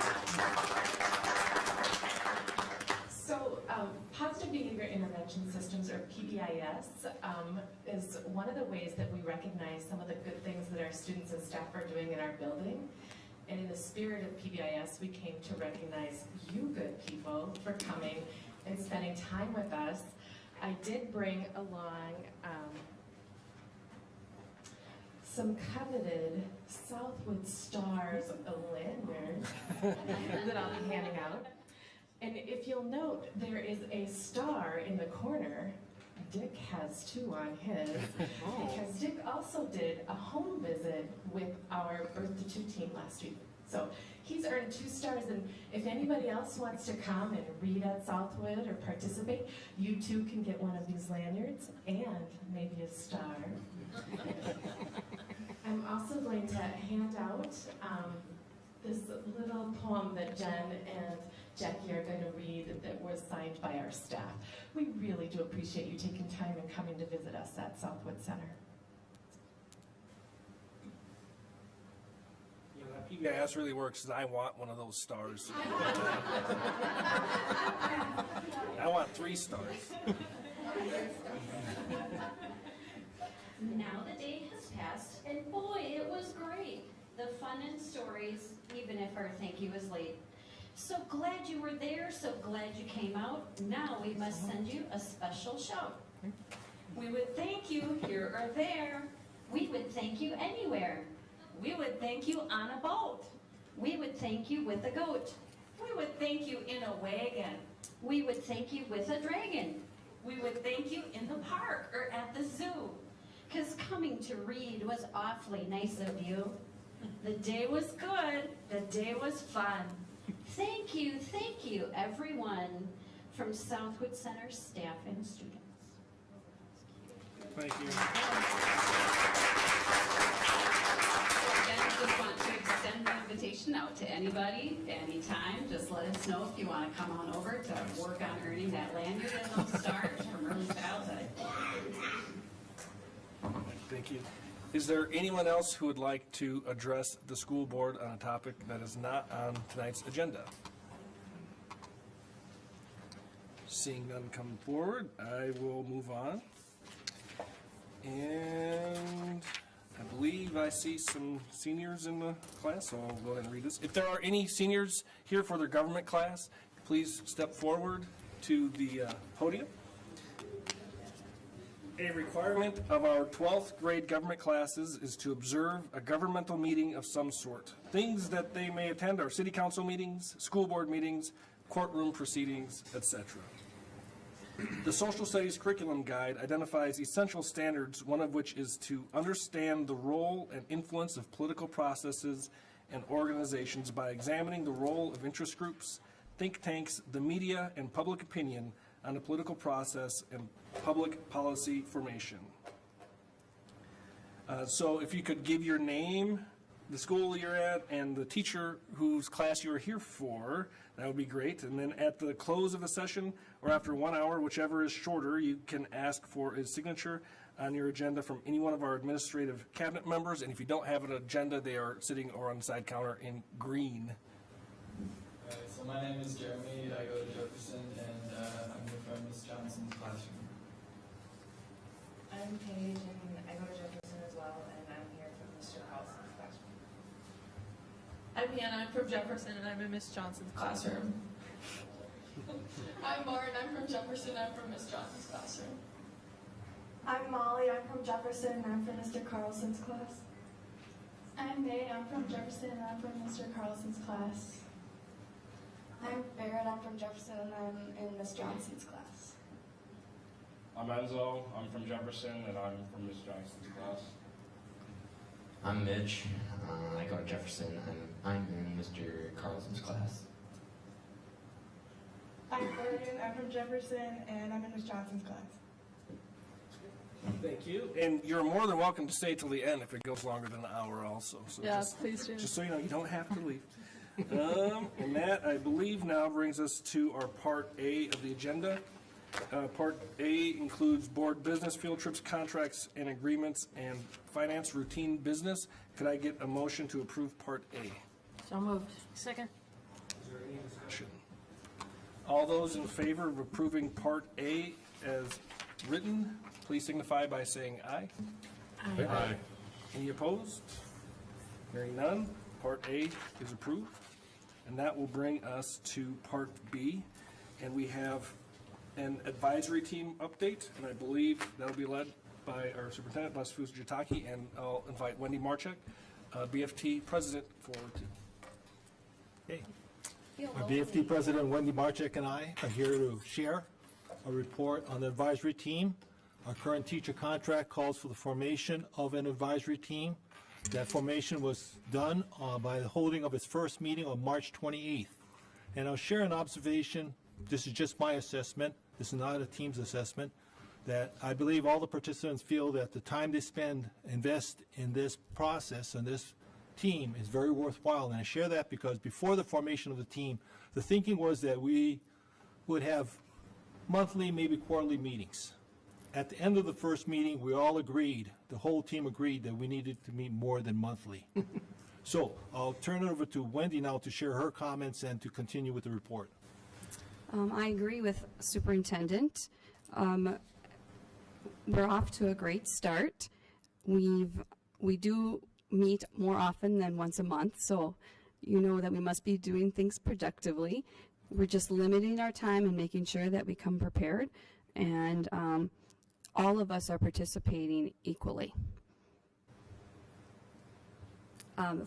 So, Positive Behavior Intervention Systems, or PBIS, is one of the ways that we recognize some of the good things that our students and staff are doing in our building. And in the spirit of PBIS, we came to recognize you good people for coming and spending time with us. I did bring along some coveted Southwood Stars lanyards that I'll be handing out. And if you'll note, there is a star in the corner. Dick has two on his, because Dick also did a home visit with our Birth to Two team last week. So he's earned 2 stars, and if anybody else wants to come and read at Southwood or participate, you too can get one of these lanyards and maybe a star. I'm also going to hand out this little poem that Jen and Jackie are going to read that was signed by our staff. We really do appreciate you taking time and coming to visit us at Southwood Center. Yeah, that's really works, 'cause I want one of those stars. I want 3 stars. Now the day has passed, and boy, it was great. The fun and stories, even if our thank you is late. So glad you were there, so glad you came out. Now we must send you a special shout. We would thank you here or there. We would thank you anywhere. We would thank you on a boat. We would thank you with a goat. We would thank you in a wagon. We would thank you with a dragon. We would thank you in the park or at the zoo. 'Cause coming to read was awfully nice of you. The day was good. The day was fun. Thank you, everyone, from Southwood Center staff and students. Thank you. Again, just want to extend the invitation out to anybody, anytime. Just let us know if you want to come on over to work on earning that lanyard and those stars from early childhood. Thank you. Is there anyone else who would like to address the school board on a topic that is not on tonight's agenda? Seeing none come forward, I will move on. And I believe I see some seniors in the class, so I'll go ahead and read this. If there are any seniors here for their government class, please step forward to the podium. A requirement of our 12th grade government classes is to observe a governmental meeting of some sort. Things that they may attend are city council meetings, school board meetings, courtroom proceedings, etc. The Social Studies Curriculum Guide identifies essential standards, one of which is to understand the role and influence of political processes and organizations by examining the role of interest groups, think tanks, the media, and public opinion on the political process and public policy formation. So if you could give your name, the school you're at, and the teacher whose class you're here for, that would be great. And then at the close of the session, or after 1 hour, whichever is shorter, you can ask for a signature on your agenda from any one of our administrative cabinet members. And if you don't have an agenda, they are sitting or on the side counter in green. So my name is Jeremy, I go to Jefferson, and I'm here from Ms. Johnson's classroom. I'm Paige, and I go to Jefferson as well, and I'm here from Mr. Carlson's classroom. I'm Hannah, I'm from Jefferson, and I'm in Miss Johnson's classroom. I'm Lauren, I'm from Jefferson, I'm from Miss Johnson's classroom. I'm Molly, I'm from Jefferson, and I'm from Mr. Carlson's class. I'm May, I'm from Jefferson, and I'm from Mr. Carlson's class. I'm Barrett, I'm from Jefferson, and I'm in Miss Johnson's class. I'm Enzo, I'm from Jefferson, and I'm from Miss Johnson's class. I'm Mitch, I go to Jefferson, and I'm in Mr. Carlson's class. I'm Oregon, I'm from Jefferson, and I'm in Miss Johnson's class. Thank you. And you're more than welcome to stay till the end if it goes longer than an hour also. So Yeah, please do. Just so you know, you don't have to leave. And that, I believe, now brings us to our Part A of the agenda. Part A includes board business, field trips, contracts, and agreements, and finance routine business. Could I get a motion to approve Part A? So moved. Second. Is there any discussion? All those in favor of approving Part A as written, please signify by saying aye. Aye. Aye. Any opposed? Hearing none, Part A is approved. And that will bring us to Part B. And we have an advisory team update, and I believe that'll be led by our superintendent, Les Fujitaki, and I'll invite Wendy Marchek, BFT president, forward to. Okay. Our BFT president, Wendy Marchek, and I are here to share a report on the advisory team. Our current teacher contract calls for the formation of an advisory team. That formation was done by the holding of its first meeting on March 28th. And I'll share an observation. This is just my assessment. This is not a team's assessment. That I believe all the participants feel that the time they invest in this process and this team is very worthwhile. And I share that because before the formation of the team, the thinking was that we would have monthly, maybe quarterly meetings. At the end of the first meeting, we all agreed, the whole team agreed, that we needed to meet more than monthly. So I'll turn it over to Wendy now to share her comments and to continue with the report. I agree with Superintendent. We're off to a great start. We do meet more often than once a month, so you know that we must be doing things productively. We're just limiting our time and making sure that we come prepared, and all of us are participating equally.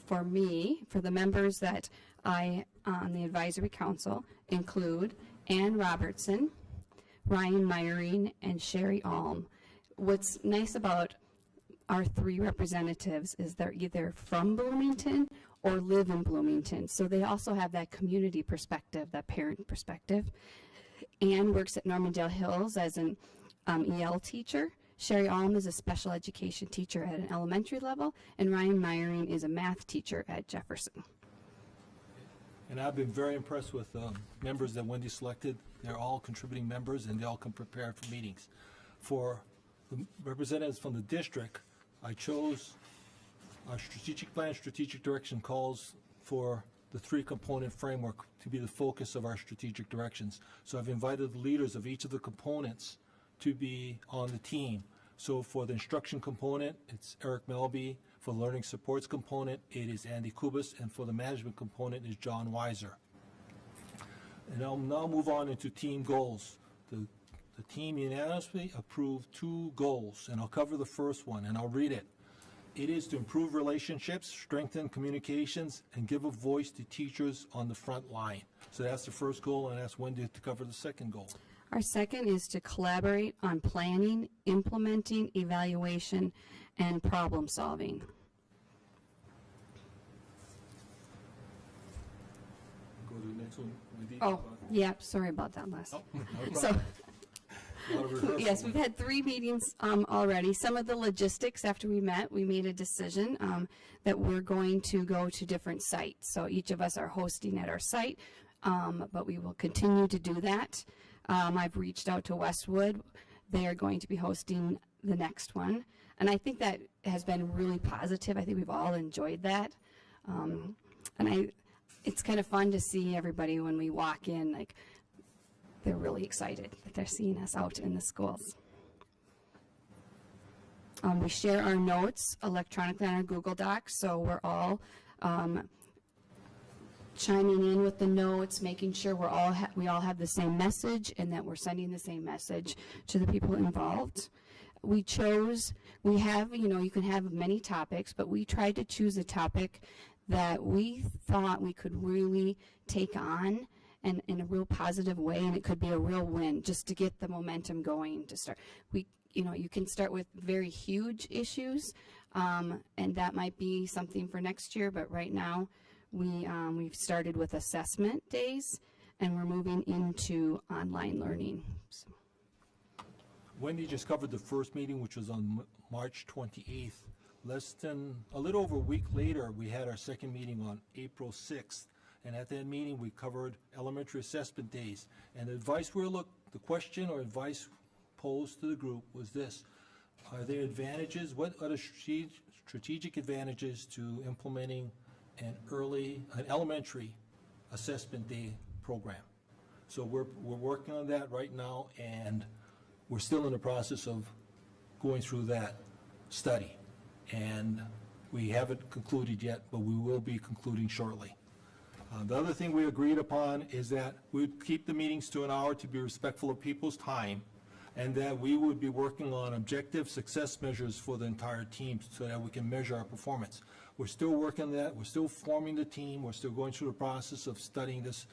For me, for the members that I on the advisory council include Ann Robertson, Ryan Meyering, and Sherry Alm. What's nice about our 3 representatives is they're either from Bloomington or live in Bloomington, so they also have that community perspective, that parent perspective. Ann works at Normandale Hills as an EL teacher. Sherry Alm is a special education teacher at an elementary level, and Ryan Meyering is a math teacher at Jefferson. And I've been very impressed with members that Wendy selected. They're all contributing members, and they all come prepared for meetings. For the representatives from the district, I chose our strategic plan. Strategic direction calls for the 3-component framework to be the focus of our strategic directions. So I've invited the leaders of each of the components to be on the team. So for the instruction component, it's Eric Melby. For the learning supports component, it is Andy Kubis. And for the management component is John Weiser. And I'll now move on into team goals. The team unanimously approved 2 goals, and I'll cover the first one, and I'll read it. It is to improve relationships, strengthen communications, and give a voice to teachers on the front line. So that's the first goal, and that's Wendy to cover the second goal. Our second is to collaborate on planning, implementing, evaluation, and problem solving. Go to the next one, Wendy. Oh, yeah, sorry about that last. So, yes, we've had 3 meetings already. Some of the logistics after we met, we made a decision that we're going to go to different sites. So each of us are hosting at our site, but we will continue to do that. I've reached out to Westwood. They are going to be hosting the next one. And I think that has been really positive. I think we've all enjoyed that. It's kind of fun to see everybody when we walk in, like, they're really excited that they're seeing us out in the schools. We share our notes electronically on our Google Docs, so we're all chiming in with the notes, making sure we all have the same message and that we're sending the same message to the people involved. We have, you can have many topics, but we tried to choose a topic that we thought we could really take on and in a real positive way, and it could be a real win just to get the momentum going to start. You can start with very huge issues, and that might be something for next year, but right now we've started with assessment days, and we're moving into online learning. So. Wendy just covered the first meeting, which was on March 28th. A little over a week later, we had our second meeting on April 6th. And at that meeting, we covered elementary assessment days. And the question or advice posed to the group was this: are there advantages? What are the strategic advantages to implementing an elementary assessment day program? So we're working on that right now, and we're still in the process of going through that study. And we haven't concluded yet, but we will be concluding shortly. The other thing we agreed upon is that we'd keep the meetings to an hour to be respectful of people's time, and that we would be working on objective success measures for the entire team so that we can measure our performance. We're still working on that. We're still forming the team. We're still going through the process of studying this,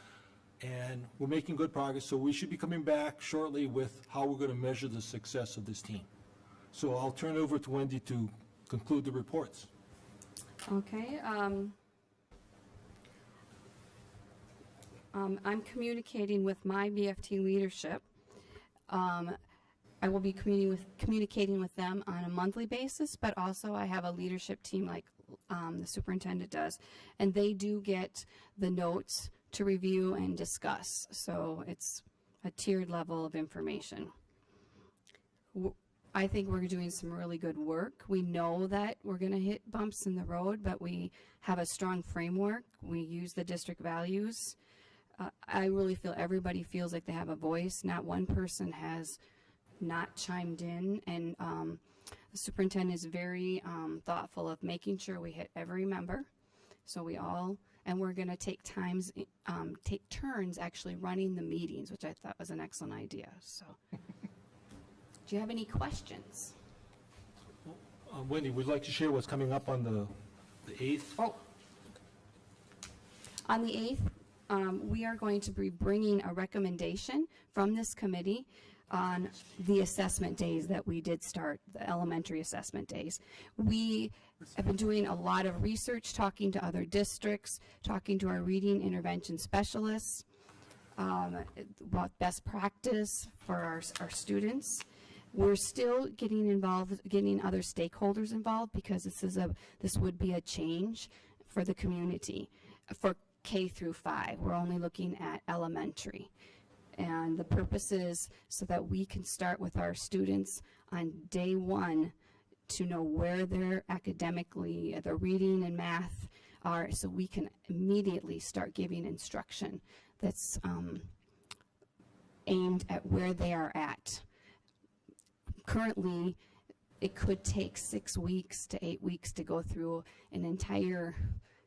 and we're making good progress. So we should be coming back shortly with how we're going to measure the success of this team. So I'll turn it over to Wendy to conclude the reports. Okay. I'm communicating with my BFT leadership. I will be communicating with them on a monthly basis, but also I have a leadership team like the superintendent does, and they do get the notes to review and discuss. So it's a tiered level of information. I think we're doing some really good work. We know that we're going to hit bumps in the road, but we have a strong framework. We use the district values. I really feel everybody feels like they have a voice. Not one person has not chimed in, and the superintendent is very thoughtful of making sure we hit every member. So we all, and we're going to take turns actually running the meetings, which I thought was an excellent idea. So, do you have any questions? Wendy, would you like to share what's coming up on the 8th? Oh. On the 8th, we are going to be bringing a recommendation from this committee on the assessment days that we did start, the elementary assessment days. We have been doing a lot of research, talking to other districts, talking to our reading intervention specialists about best practice for our students. We're still getting involved, getting other stakeholders involved, because this would be a change for the community. For K through 5, we're only looking at elementary. And the purpose is so that we can start with our students on day 1 to know where they're academically, their reading and math are, so we can immediately start giving instruction that's aimed at where they are at. Currently, it could take 6 weeks to 8 weeks to go through an entire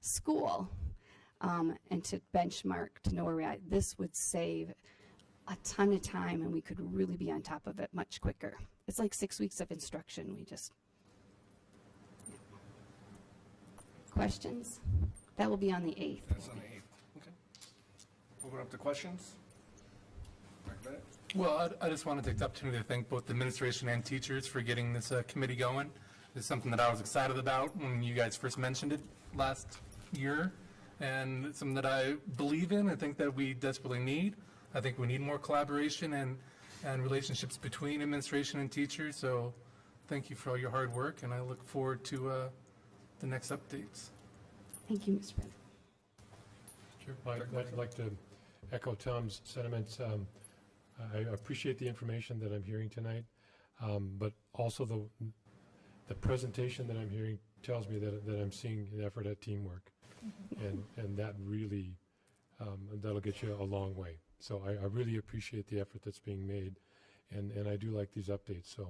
school and to benchmark to know where we're at. This would save a ton of time, and we could really be on top of it much quicker. It's like 6 weeks of instruction. Questions? That will be on the 8th. That's on the 8th. Okay. Open up to questions. Dr. Bennett? Well, I just want to take the opportunity to thank both the administration and teachers for getting this committee going. It's something that I was excited about when you guys first mentioned it last year, and it's something that I believe in and think that we desperately need. I think we need more collaboration and relationships between administration and teachers, so thank you for all your hard work, and I look forward to the next updates. Thank you, Mr. President. Sure. I'd like to echo Tom's sentiments. I appreciate the information that I'm hearing tonight, but also the presentation that I'm hearing tells me that I'm seeing an effort at teamwork, and that really, that'll get you a long way. So I really appreciate the effort that's being made, and I do like these updates, so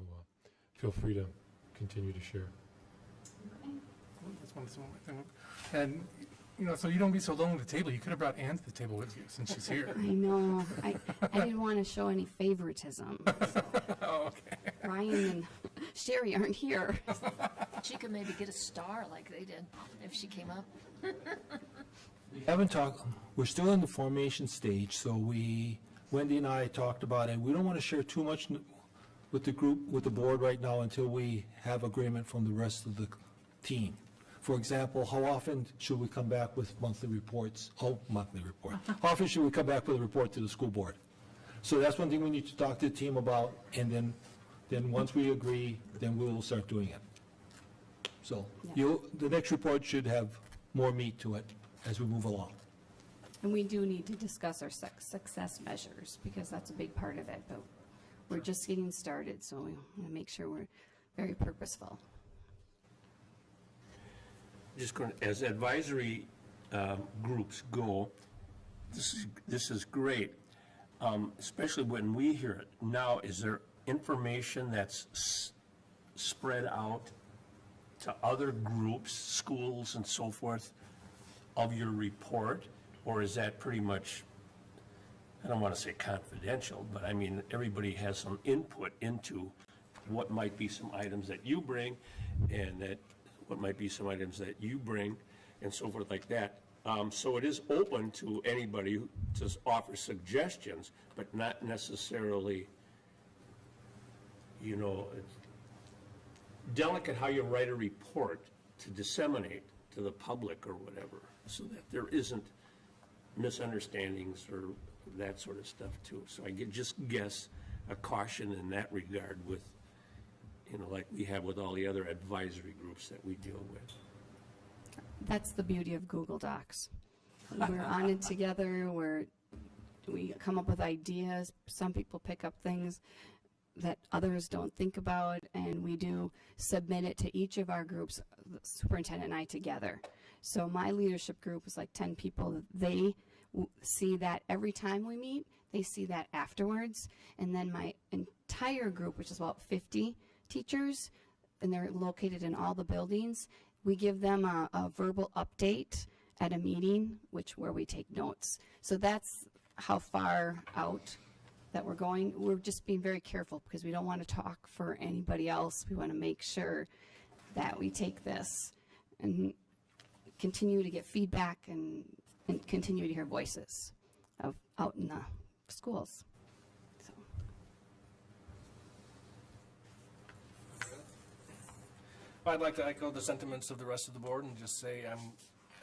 feel free to continue to share. And, so you don't be so lonely at the table. You could have brought Ann to the table with you since she's here. I know. I didn't want to show any favoritism. Oh, okay. Ryan and Sherry aren't here. She could maybe get a star like they did if she came up. We haven't talked, we're still in the formation stage, so Wendy and I talked about it. We don't want to share too much with the group, with the board right now until we have agreement from the rest of the team. For example, how often should we come back with monthly reports? Oh, monthly report. How often should we come back with a report to the school board? So that's one thing we need to talk to the team about, and then once we agree, then we will start doing it. So the next report should have more meat to it as we move along. And we do need to discuss our success measures, because that's a big part of it, but we're just getting started, so we want to make sure we're very purposeful. Just going, as advisory groups go, this is great, especially when we hear it. Now, is there information that's spread out to other groups, schools and so forth, of your report? Or is that pretty much, I don't want to say confidential, but I mean, everybody has some input into what might be some items that you bring, and that what might be some items that you bring, and so forth like that. So it is open to anybody to offer suggestions, but not necessarily, it's delicate how you write a report to disseminate to the public or whatever, so that there isn't misunderstandings or that sort of stuff too. So I just guess a caution in that regard with, like we have with all the other advisory groups that we deal with. That's the beauty of Google Docs. We're on it together, we come up with ideas, some people pick up things. that others don't think about, and we do submit it to each of our groups, the superintendent and I together. So my leadership group is like 10 people. They see that every time we meet, they see that afterwards. And then my entire group, which is about 50 teachers, and they're located in all the buildings, we give them a verbal update at a meeting, where we take notes. So that's how far out that we're going. We're just being very careful because we don't want to talk for anybody else. We want to make sure that we take this and continue to get feedback and continue to hear voices out in the schools. So. I'd like to echo the sentiments of the rest of the board and just say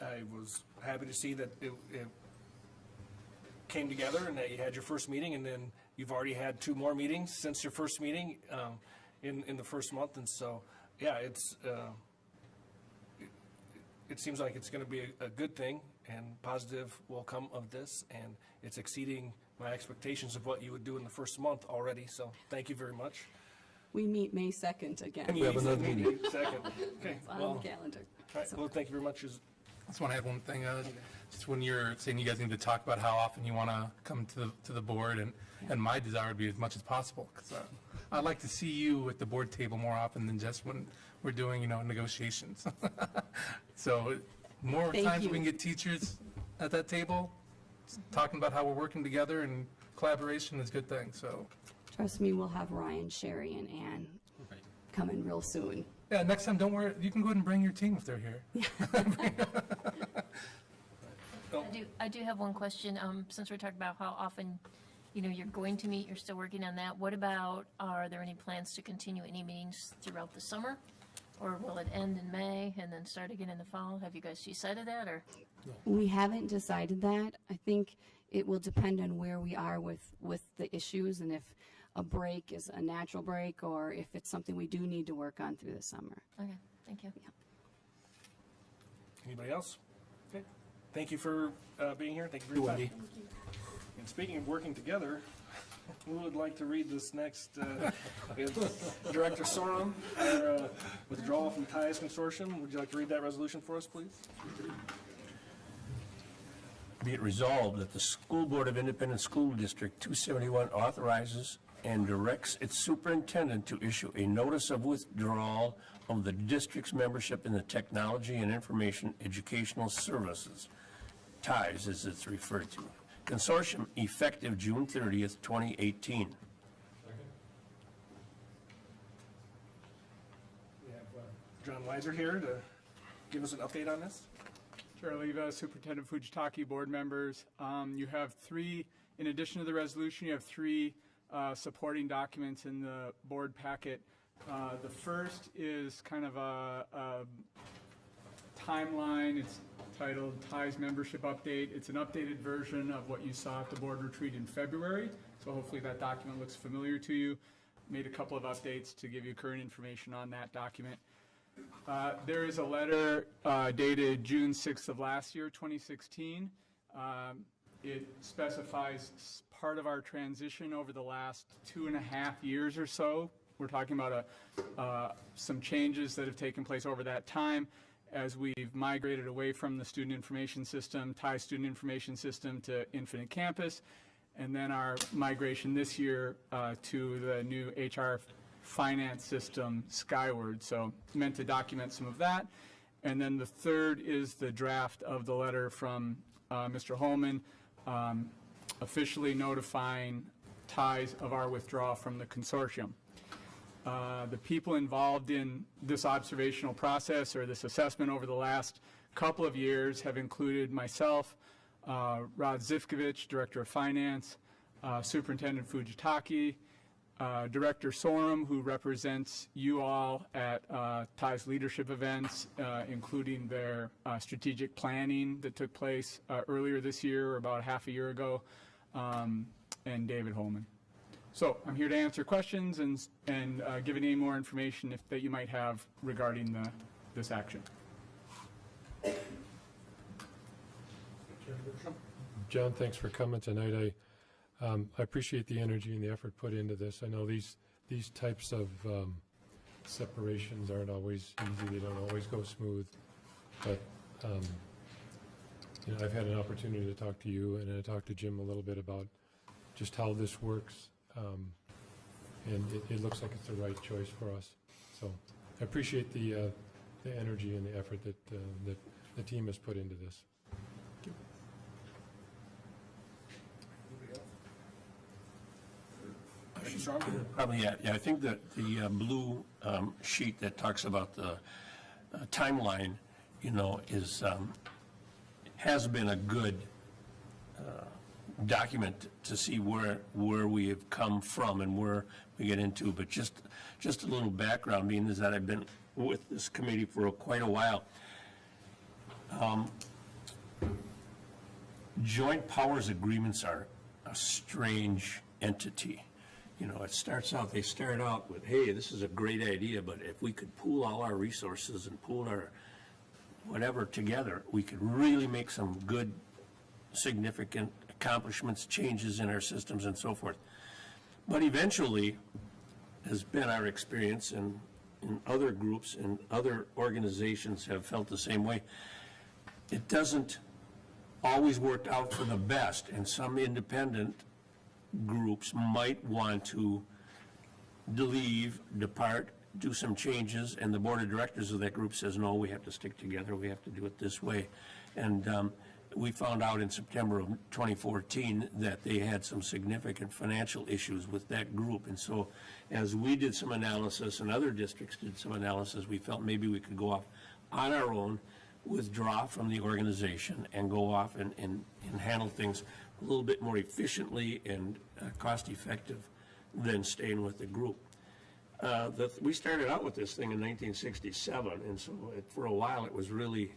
I was happy to see that it came together and that you had your first meeting, and then you've already had 2 more meetings since your first meeting in the first month. And so, yeah, it seems like it's going to be a good thing, and positive will come of this, and it's exceeding my expectations of what you would do in the first month already. So thank you very much. We meet May 2nd again. We have another meeting. Second. Okay. It's on the calendar. All right. Well, thank you very much. I just want to add one thing. Just when you're saying you guys need to talk about how often you want to come to the board, and my desire would be as much as possible, because I'd like to see you at the board table more often than just when we're doing, negotiations. So more times we can get teachers at that table talking about how we're working together, and collaboration is a good thing. So Trust me, we'll have Ryan, Sherry, and Ann coming real soon. yeah, next time, don't worry. You can go ahead and bring your team if they're here. I do have one question. Since we're talking about how often, you're going to meet, you're still working on that. What about, are there any plans to continue any meetings throughout the summer? Or will it end in May and then start again in the fall? Have you guys decided that, or? We haven't decided that. I think it will depend on where we are with the issues, and if a break is a natural break, or if it's something we do need to work on through the summer. Okay, thank you. Yeah. Anybody else? Okay. Thank you for being here. Thank you for your time. And speaking of working together, who would like to read this next? Director Sorum, our withdrawal from TIES Consortium. Would you like to read that resolution for us, please? Be it resolved that the School Board of Independent School District 271 authorizes and directs its superintendent to issue a notice of withdrawal of the district's membership in the Technology and Information Educational Services, TIES as it's referred to, consortium effective June 30th, 2018. We have John Weiser here to give us an update on this. Chair Leva, Superintendent Fujitaki, board members. You have 3, in addition to the resolution, you have 3 supporting documents in the board packet. The first is kind of a timeline. It's titled TIES Membership Update. It's an updated version of what you saw at the board retreat in February. So hopefully that document looks familiar to you. Made a couple of updates to give you current information on that document. There is a letter dated June 6th of last year, 2016. It specifies part of our transition over the last 2.5 years or so. We're talking about some changes that have taken place over that time as we've migrated away from the student information system, TIE student information system, to Infinite Campus, and then our migration this year to the new HR finance system, Skyward. So meant to document some of that. And then the third is the draft of the letter from Mr. Holman officially notifying TIES of our withdrawal from the consortium. The people involved in this observational process or this assessment over the last couple of years have included myself, Rod Zivkovich, Director of Finance, Superintendent Fujitaki, Director Sorum, who represents you all at TIES leadership events, including their strategic planning that took place earlier this year, or about half a year ago, and David Holman. So I'm here to answer questions and give any more information that you might have regarding this action. John, thanks for coming tonight. I appreciate the energy and the effort put into this. I know these these types of separations aren't always easy, they don't always go smooth, but you know, I've had an opportunity to talk to you and I talked to Jim a little bit about just how this works, and it looks like it's the right choice for us. So I appreciate the energy and the effort that the team has put into this. Probably, yeah. I think that the blue sheet that talks about the timeline, you know, has been a good document to see where we have come from and where we get into. But just a little background, being is that I've been with this committee for quite a while. Joint powers agreements are a strange entity. You know, they start out with, hey, this is a great idea, but if we could pool all our resources and pool our whatever together, we could really make some good, significant accomplishments, changes in our systems and so forth. But eventually, has been our experience, and in other groups and other organizations have felt the same way, it doesn't always work out for the best, and some independent groups might want to leave, depart, do some changes, and the board of directors of that group says, no, we have to stick together, we have to do it this way. And we found out in September of 2014 that they had some significant financial issues with that group. And so as we did some analysis and other districts did some analysis, we felt maybe we could go off on our own, withdraw from the organization, and go off and handle things a little bit more efficiently and cost-effective than staying with the group. We started out with this thing in 1967, and so for a while it was really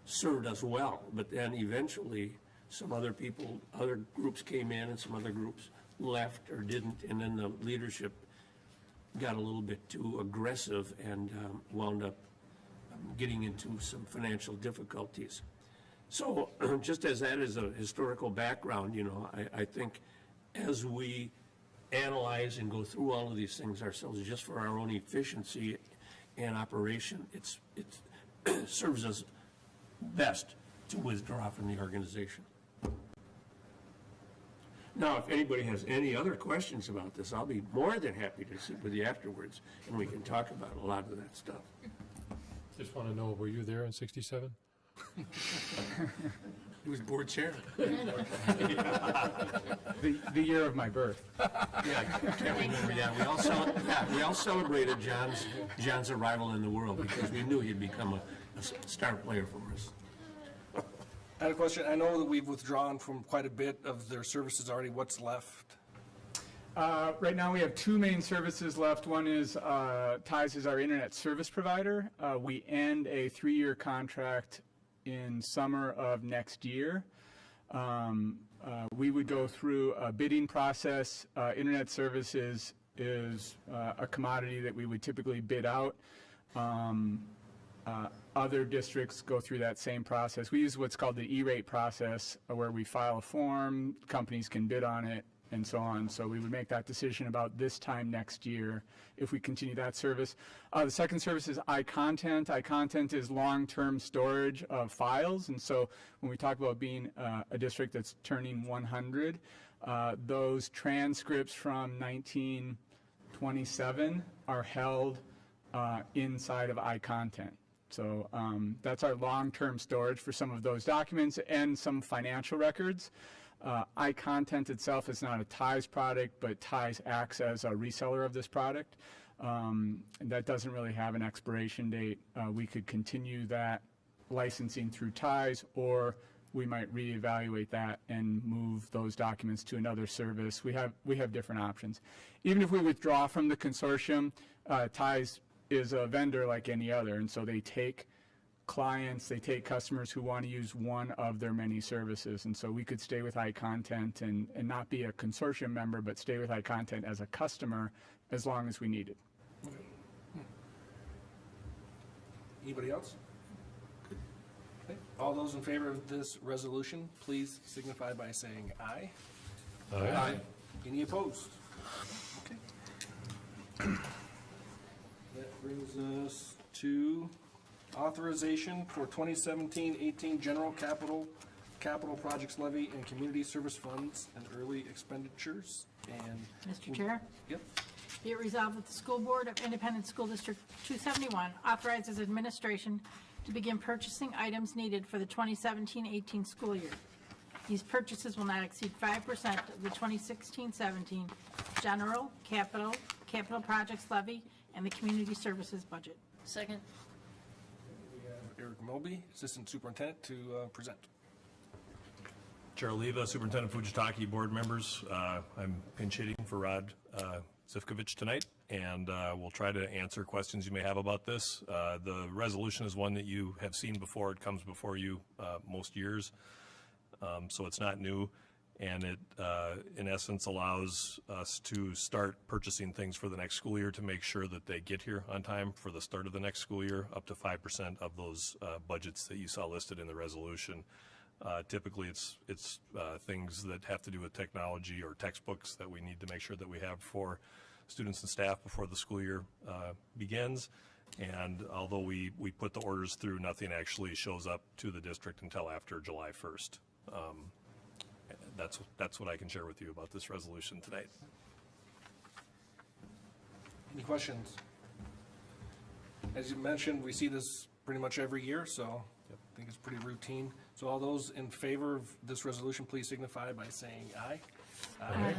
served us well. But then eventually some other people, other groups came in and some other groups left or didn't, and then the leadership got a little bit too aggressive and wound up getting into some financial difficulties. So just as that is a historical background, you know, I think as we analyze and go through all of these things ourselves just for our own efficiency and operation, it serves us best to withdraw from the organization. Now, if anybody has any other questions about this, I'll be more than happy to sit with you afterwards and we can talk about a lot of that stuff. Just want to know, were you there in '67? He was board chair. The year of my birth. Yeah, I can't remember. Yeah, we all celebrated John's arrival in the world because we knew he'd become a star player for us. I had a question. I know that we've withdrawn from quite a bit of their services already. What's left? Right now, we have two main services left. One is Ties is our internet service provider. We end a 3-year contract in summer of next year. We would go through a bidding process. Internet services is a commodity that we would typically bid out. Other districts go through that same process. We use what's called the E-rate process, where we file a form, companies can bid on it, and so on. So we would make that decision about this time next year if we continue that service. The second service is iContent. iContent is long-term storage of files. And so when we talk about being a district that's turning 100, those transcripts from 1927 are held inside of iContent. So that's our long-term storage for some of those documents and some financial records. iContent itself is not a Ties product, but Ties acts as a reseller of this product. And that doesn't really have an expiration date. We could continue that licensing through Ties, or we might reevaluate that and move those documents to another service. We have different options. Even if we withdraw from the consortium, Ties is a vendor like any other, and so they take clients, they take customers who want to use one of their many services, and so we could stay with iContent and not be a consortium member, but stay with iContent as a customer as long as we need it. Anybody else? Okay. All those in favor of this resolution, please signify by saying aye. Aye. Any opposed? Okay. That brings us to authorization for 2017-18 general capital projects levy and community service funds and early expenditures. And Mr. Chair? Yep. Be it resolved that the School Board of Independent School District 271 authorizes administration to begin purchasing items needed for the 2017-18 school year. These purchases will not exceed 5% of the 2016-17 general capital projects levy and the community services budget. Second. We have Eric Moby, Assistant Superintendent, to present. Chair Oliva, Superintendent Fujitaki, board members, I'm pinch hitting for Rod Zivkovich tonight, and we'll try to answer questions you may have about this. The resolution is one that you have seen before. It comes before you most years, so it's not new, and it in essence allows us to start purchasing things for the next school year to make sure that they get here on time for the start of the next school year, up to 5% of those budgets that you saw listed in the resolution. Typically, it's things that have to do with technology or textbooks that we need to make sure that we have for students and staff before the school year begins. And although we put the orders through, nothing actually shows up to the district until after July 1st. That's what I can share with you about this resolution tonight. Any questions? As you mentioned, we see this pretty much every year, so I think it's pretty routine. So all those in favor of this resolution, please signify by saying aye. Aye.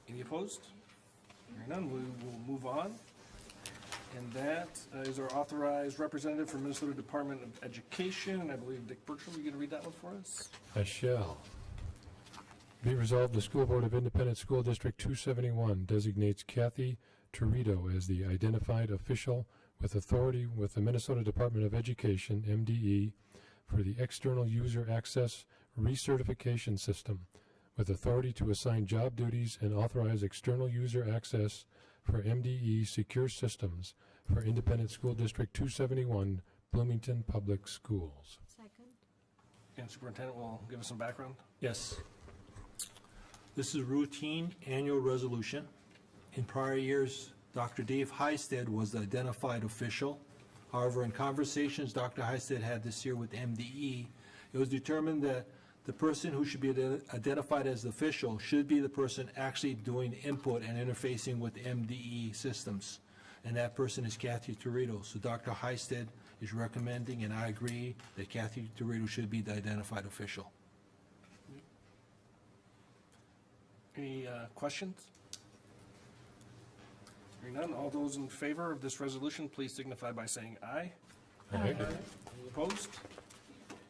Any opposed? Hearing none, we will move on. And that is our authorized representative from Minnesota Department of Education, and I believe Dick Bertram, are you going to read that one for us? I shall. Be resolved, the School Board of Independent School District 271 designates Kathy Torito as the identified official with authority with the Minnesota Department of Education, MDE, for the External User Access Recertification System, with authority to assign job duties and authorize external user access for MDE secure systems for Independent School District 271, Bloomington Public Schools. Second. And Superintendent will give us some background. Yes. This is a routine annual resolution. In prior years, Dr. Dave Heisted was the identified official. However, in conversations Dr. Heisted had this year with MDE, it was determined that the person who should be identified as the official should be the person actually doing input and interfacing with MDE systems. And that person is Kathy Torito. So Dr. Heisted is recommending, and I agree, that Kathy Torito should be the identified official. Any questions? Hearing none, all those in favor of this resolution, please signify by saying aye. Aye. Any opposed?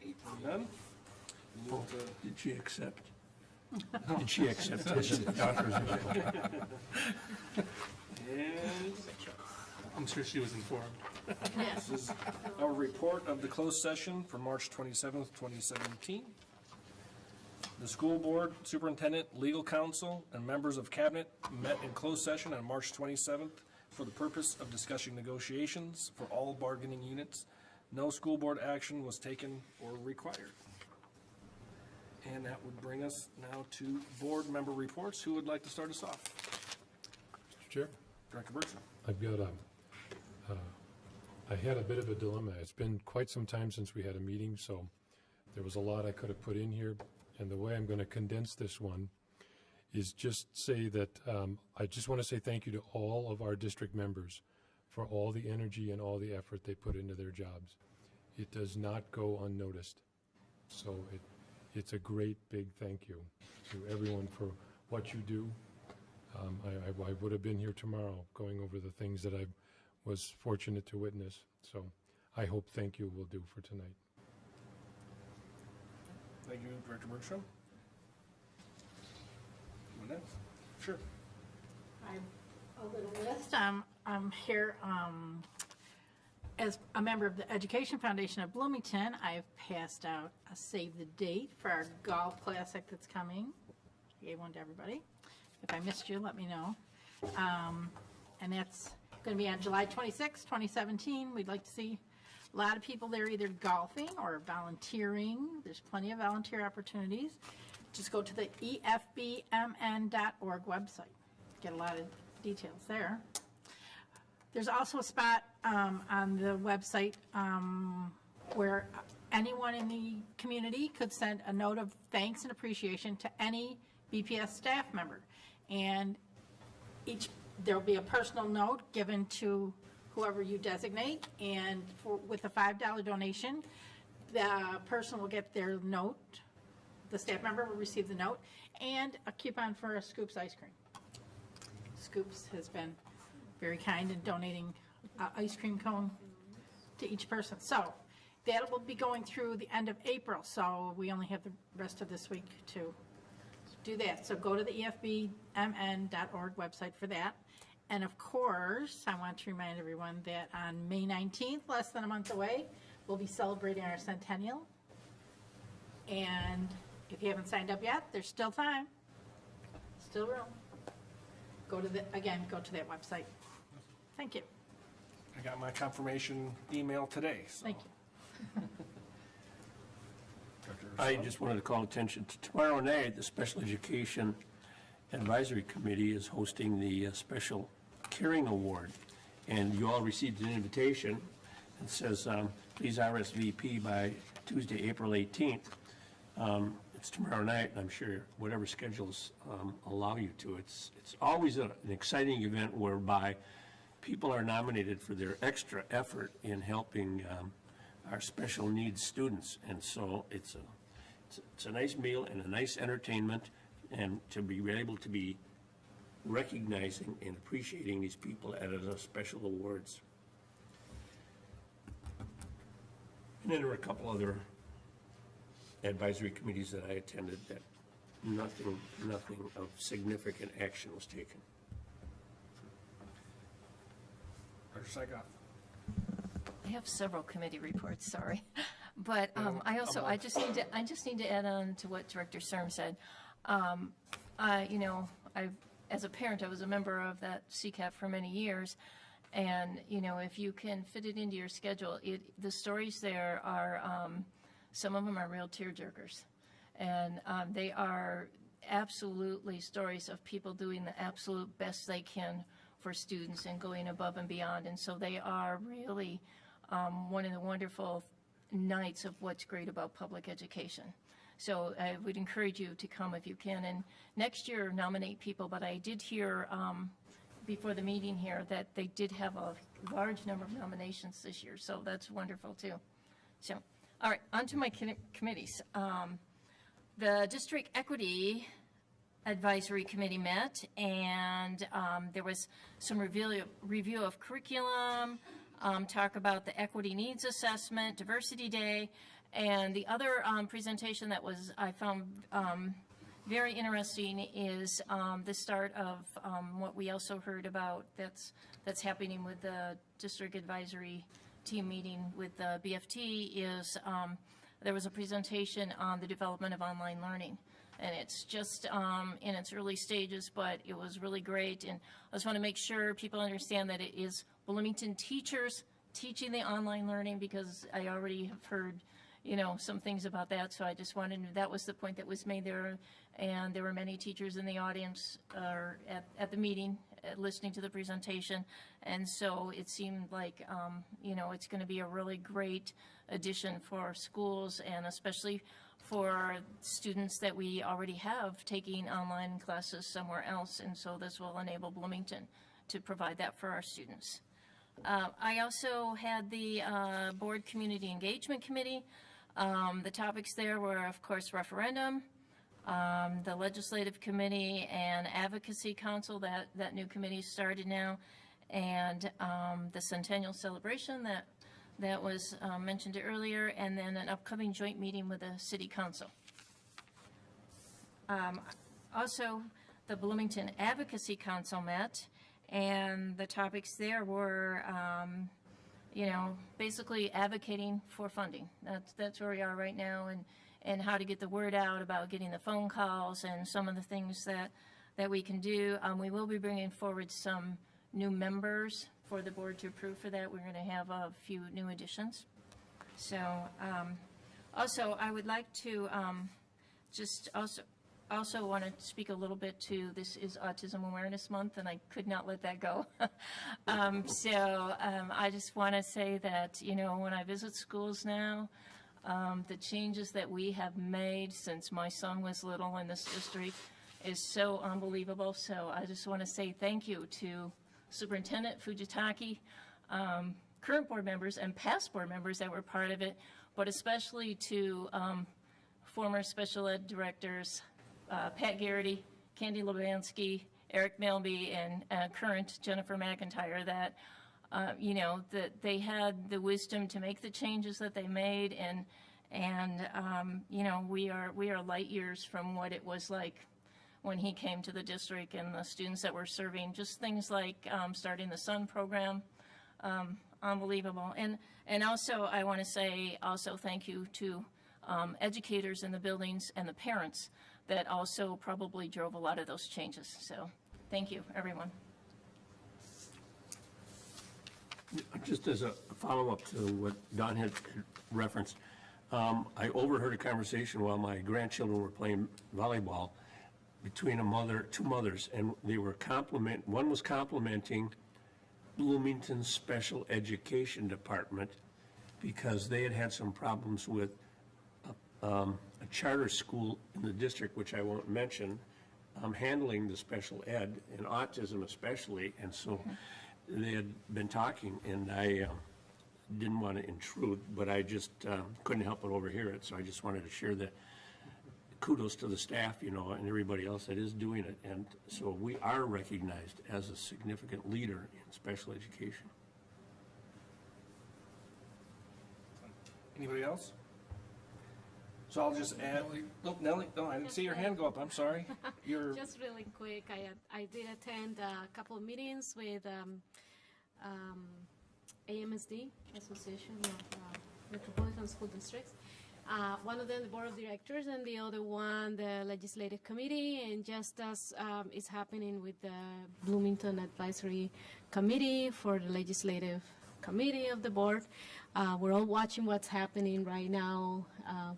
Hearing none. Did she accept? Did she accept this authorization? And I'm sure she was informed. this is our report of the closed session for March 27th, 2017. The school board, superintendent, legal counsel, and members of cabinet met in closed session on March 27th for the purpose of discussing negotiations for all bargaining units. No school board action was taken or required. And that would bring us now to board member reports. Who would like to start us off? Mr. Chair? Director Bergstrom. I've got I had a bit of a dilemma. It's been quite some time since we had a meeting, so there was a lot I could have put in here. And the way I'm going to condense this one is just say that I just want to say thank you to all of our district members for all the energy and all the effort they put into their jobs. It does not go unnoticed. So it's a great big thank you to everyone for what you do. I would have been here tomorrow going over the things that I was fortunate to witness. So I hope thank you will do for tonight. Thank you, Director Bergstrom. Anyone else? Sure. I'm a little list. I'm here as a member of the Education Foundation of Bloomington. I've passed out a save the date for our golf classic that's coming. I gave one to everybody. If I missed you, let me know. And that's going to be on July 26, 2017. We'd like to see a lot of people there either golfing or volunteering. There's plenty of volunteer opportunities. Just go to the efbmn.org website. Get a lot of details there. There's also a spot on the website where anyone in the community could send a note of thanks and appreciation to any BPS staff member. And there'll be a personal note given to whoever you designate, and with a $5 donation, the person will get their note, the staff member will receive the note, and a coupon for a Scoops ice cream. Scoops has been very kind in donating an ice cream cone to each person. So that will be going through the end of April, so we only have the rest of this week to do that. So go to the efbmn.org website for that. And of course, I want to remind everyone that on May 19th, less than a month away, we'll be celebrating our centennial. And if you haven't signed up yet, there's still time, still room. Go to that website. Thank you. I got my confirmation email today. So. Thank you. I just wanted to call attention to tomorrow night, the Special Education Advisory Committee is hosting the Special Caring Award. And you all received an invitation. It says, please RSVP by Tuesday, April 18th. It's tomorrow night, and I'm sure whatever schedules allow you to. It's always an exciting event whereby people are nominated for their extra effort in helping our special needs students. And so it's a nice meal and a nice entertainment, and to be able to be recognizing and appreciating these people at a special awards. And then there were a couple other advisory committees that I attended that nothing of significant action was taken. Dr. Sykoff. I have several committee reports, sorry. But I just need to add on to what Director Serm said. As a parent, I was a member of that CCAP for many years. And, if you can fit it into your schedule, the stories there are, some of them are real tearjerkers. And they are absolutely stories of people doing the absolute best they can for students and going above and beyond. And so they are really one of the wonderful nights of what's great about public education. So I would encourage you to come if you can. And next year, nominate people. But I did hear before the meeting here that they did have a large number of nominations this year. So that's wonderful, too. So, all right, on to my committees. The District Equity Advisory Committee met, and there was some review of curriculum, talk about the Equity Needs Assessment, Diversity Day, and the other presentation that I found very interesting is the start of what we also heard about that's happening with the District Advisory Team meeting with the BFT is there was a presentation on the development of online learning. And it's just in its early stages, but it was really great. And I just want to make sure people understand that it is Bloomington teachers teaching the online learning, because I already have heard, some things about that. So I just wanted to, that was the point that was made there. And there were many teachers in the audience at the meeting listening to the presentation. And so it seemed like, it's going to be a really great addition for schools, and especially for students that we already have taking online classes somewhere else. And so this will enable Bloomington to provide that for our students. I also had the Board Community Engagement Committee. The topics there were, of course, referendum, the Legislative Committee and Advocacy Council, that new committee started now, and the Centennial Celebration that was mentioned earlier, and then an upcoming joint meeting with the City Council. Also, the Bloomington Advocacy Council met, and the topics there were, basically advocating for funding. That's where we are right now, and how to get the word out about getting the phone calls and some of the things that we can do. We will be bringing forward some new members for the board to approve for that. We're going to have a few new additions. So also I would like to just also also want to speak a little bit to, this is Autism Awareness Month, and I could not let that go. I just want to say that, you know, when I visit schools now, the changes that we have made since my son was little in this district is so unbelievable. So I just want to say thank you to Superintendent Fujitaki, current board members and past board members that were part of it, but especially to former special ed directors, Pat Garrity, Candy Lubansky, Eric Melby, and current Jennifer McIntyre, that you know, that they had the wisdom to make the changes that they made, and you know, we are light years from what it was like when he came to the district, and the students that we're serving, just things like starting the SUN program, unbelievable. And also I want to say also thank you to educators in the buildings and the parents that also probably drove a lot of those changes. So thank you, everyone. Just as a follow-up to what Don had referenced, I overheard a conversation while my grandchildren were playing volleyball between two mothers, and they were one was complimenting Bloomington Special Education Department because they had had some problems with a charter school in the district, which I won't mention, handling the special ed and autism especially, and so they had been talking, and I didn't want to intrude, but I just couldn't help but overhear it, so I just wanted to share the kudos to the staff, you know, and everybody else that is doing it, and so we are recognized as a significant leader in special education. Anybody else? So I'll just add, oh, Nellie, no, I didn't see your hand go up, I'm sorry. You're, Just really quick, I did attend a couple of meetings with AMSD, Association of Metropolitan School Districts. One of them, the Board of Directors, and the other one, the Legislative Committee. And just as is happening with the Bloomington Advisory Committee for the Legislative Committee of the Board, we're all watching what's happening right now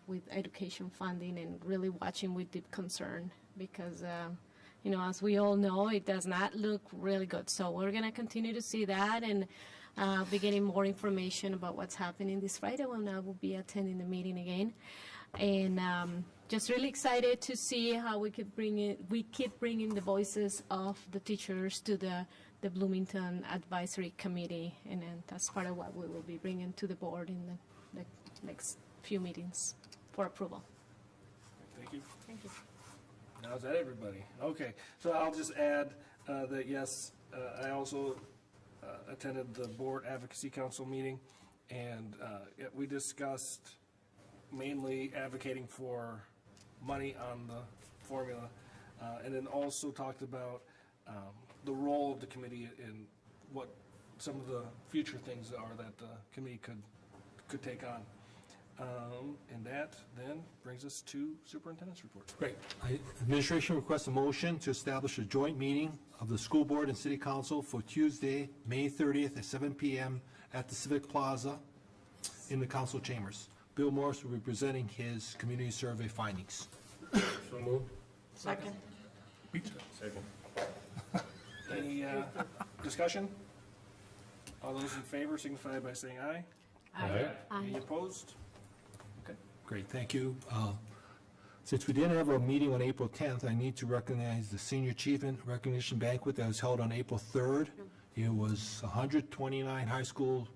with education funding, and really watching with deep concern because, you know, as we all know, it does not look really good. So we're going to continue to see that and be getting more information about what's happening this Friday when I will be attending the meeting again. And just really excited to see how we keep bringing the voices of the teachers to the Bloomington Advisory Committee, and then that's part of what we will be bringing to the board in the next few meetings for approval. thank you. Thank you. Now is that everybody? Okay, so I'll just add that yes, I also attended the Board Advocacy Council meeting, and we discussed mainly advocating for money on the formula, and then also talked about the role of the committee and what some of the future things are that the committee could take on. And that then brings us to superintendent's report. Great. Administration requests a motion to establish a joint meeting of the school board and city council for Tuesday, May 30th at 7 p.m. at the Civic Plaza in the council chambers. Bill Morris will be presenting his community survey findings. So moved. Second. Second. Any discussion? All those in favor signify by saying aye. Aye. Any opposed? Okay. Great, thank you. Since we didn't have a meeting on April 10th, I need to recognize the Senior Achievement Recognition Banquet that was held on April 3rd. It was 129 high school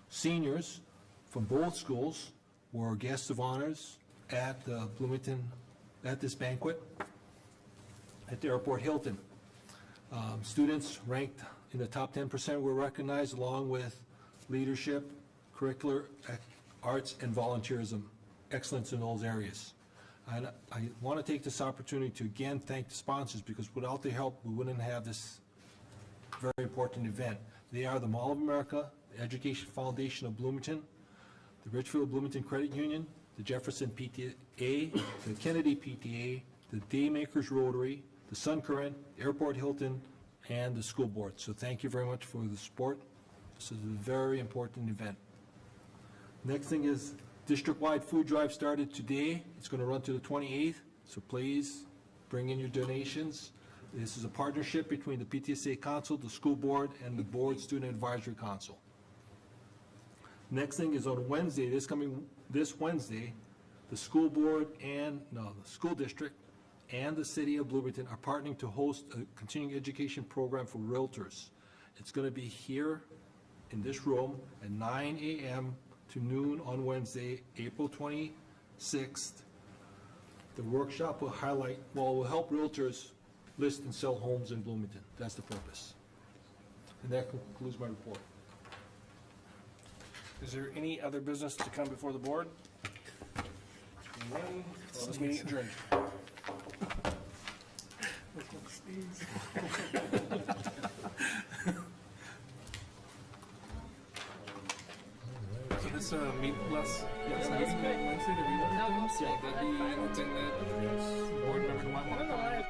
seniors from both schools were guests of honors at the Bloomington, at this banquet at the Airport Hilton. Students ranked in the top 10% were recognized, along with leadership, curricular, arts, and volunteerism, excellence in those areas. And I want to take this opportunity to again thank the sponsors, because without their help, we wouldn't have this very important event. They are the Mall of America, the Education Foundation of Bloomington, the Richfield Bloomington Credit Union, the Jefferson PTA, the Kennedy PTA, the Daymakers Rotary, the Sun Current, Airport Hilton, and the school board. So thank you very much for the support. This is a very important event. Next thing is district-wide food drive started today. It's going to run to the 28th, so please Bring in your donations. This is a partnership between the PTSA Council, the school board, and the Board Student Advisory Council. Next thing is on Wednesday, this Wednesday, the school board the school district and the city of Bloomington are partnering to host a continuing education program for realtors. It's going to be here in this room at 9 a.m. to noon on Wednesday, April 26th. The workshop will will help realtors list and sell homes in Bloomington. That's the purpose. And that concludes my report. Is there any other business to come before the board? None. Well, this meeting adjourned. So this meeting meeting on Wednesday, the reload? Yeah, that'd be something that board members might want to come in.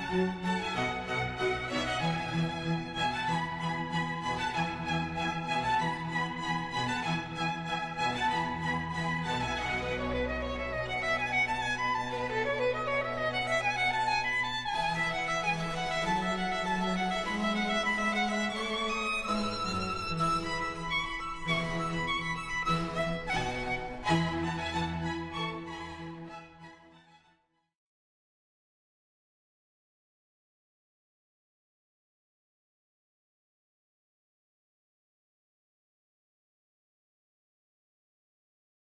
Thank you.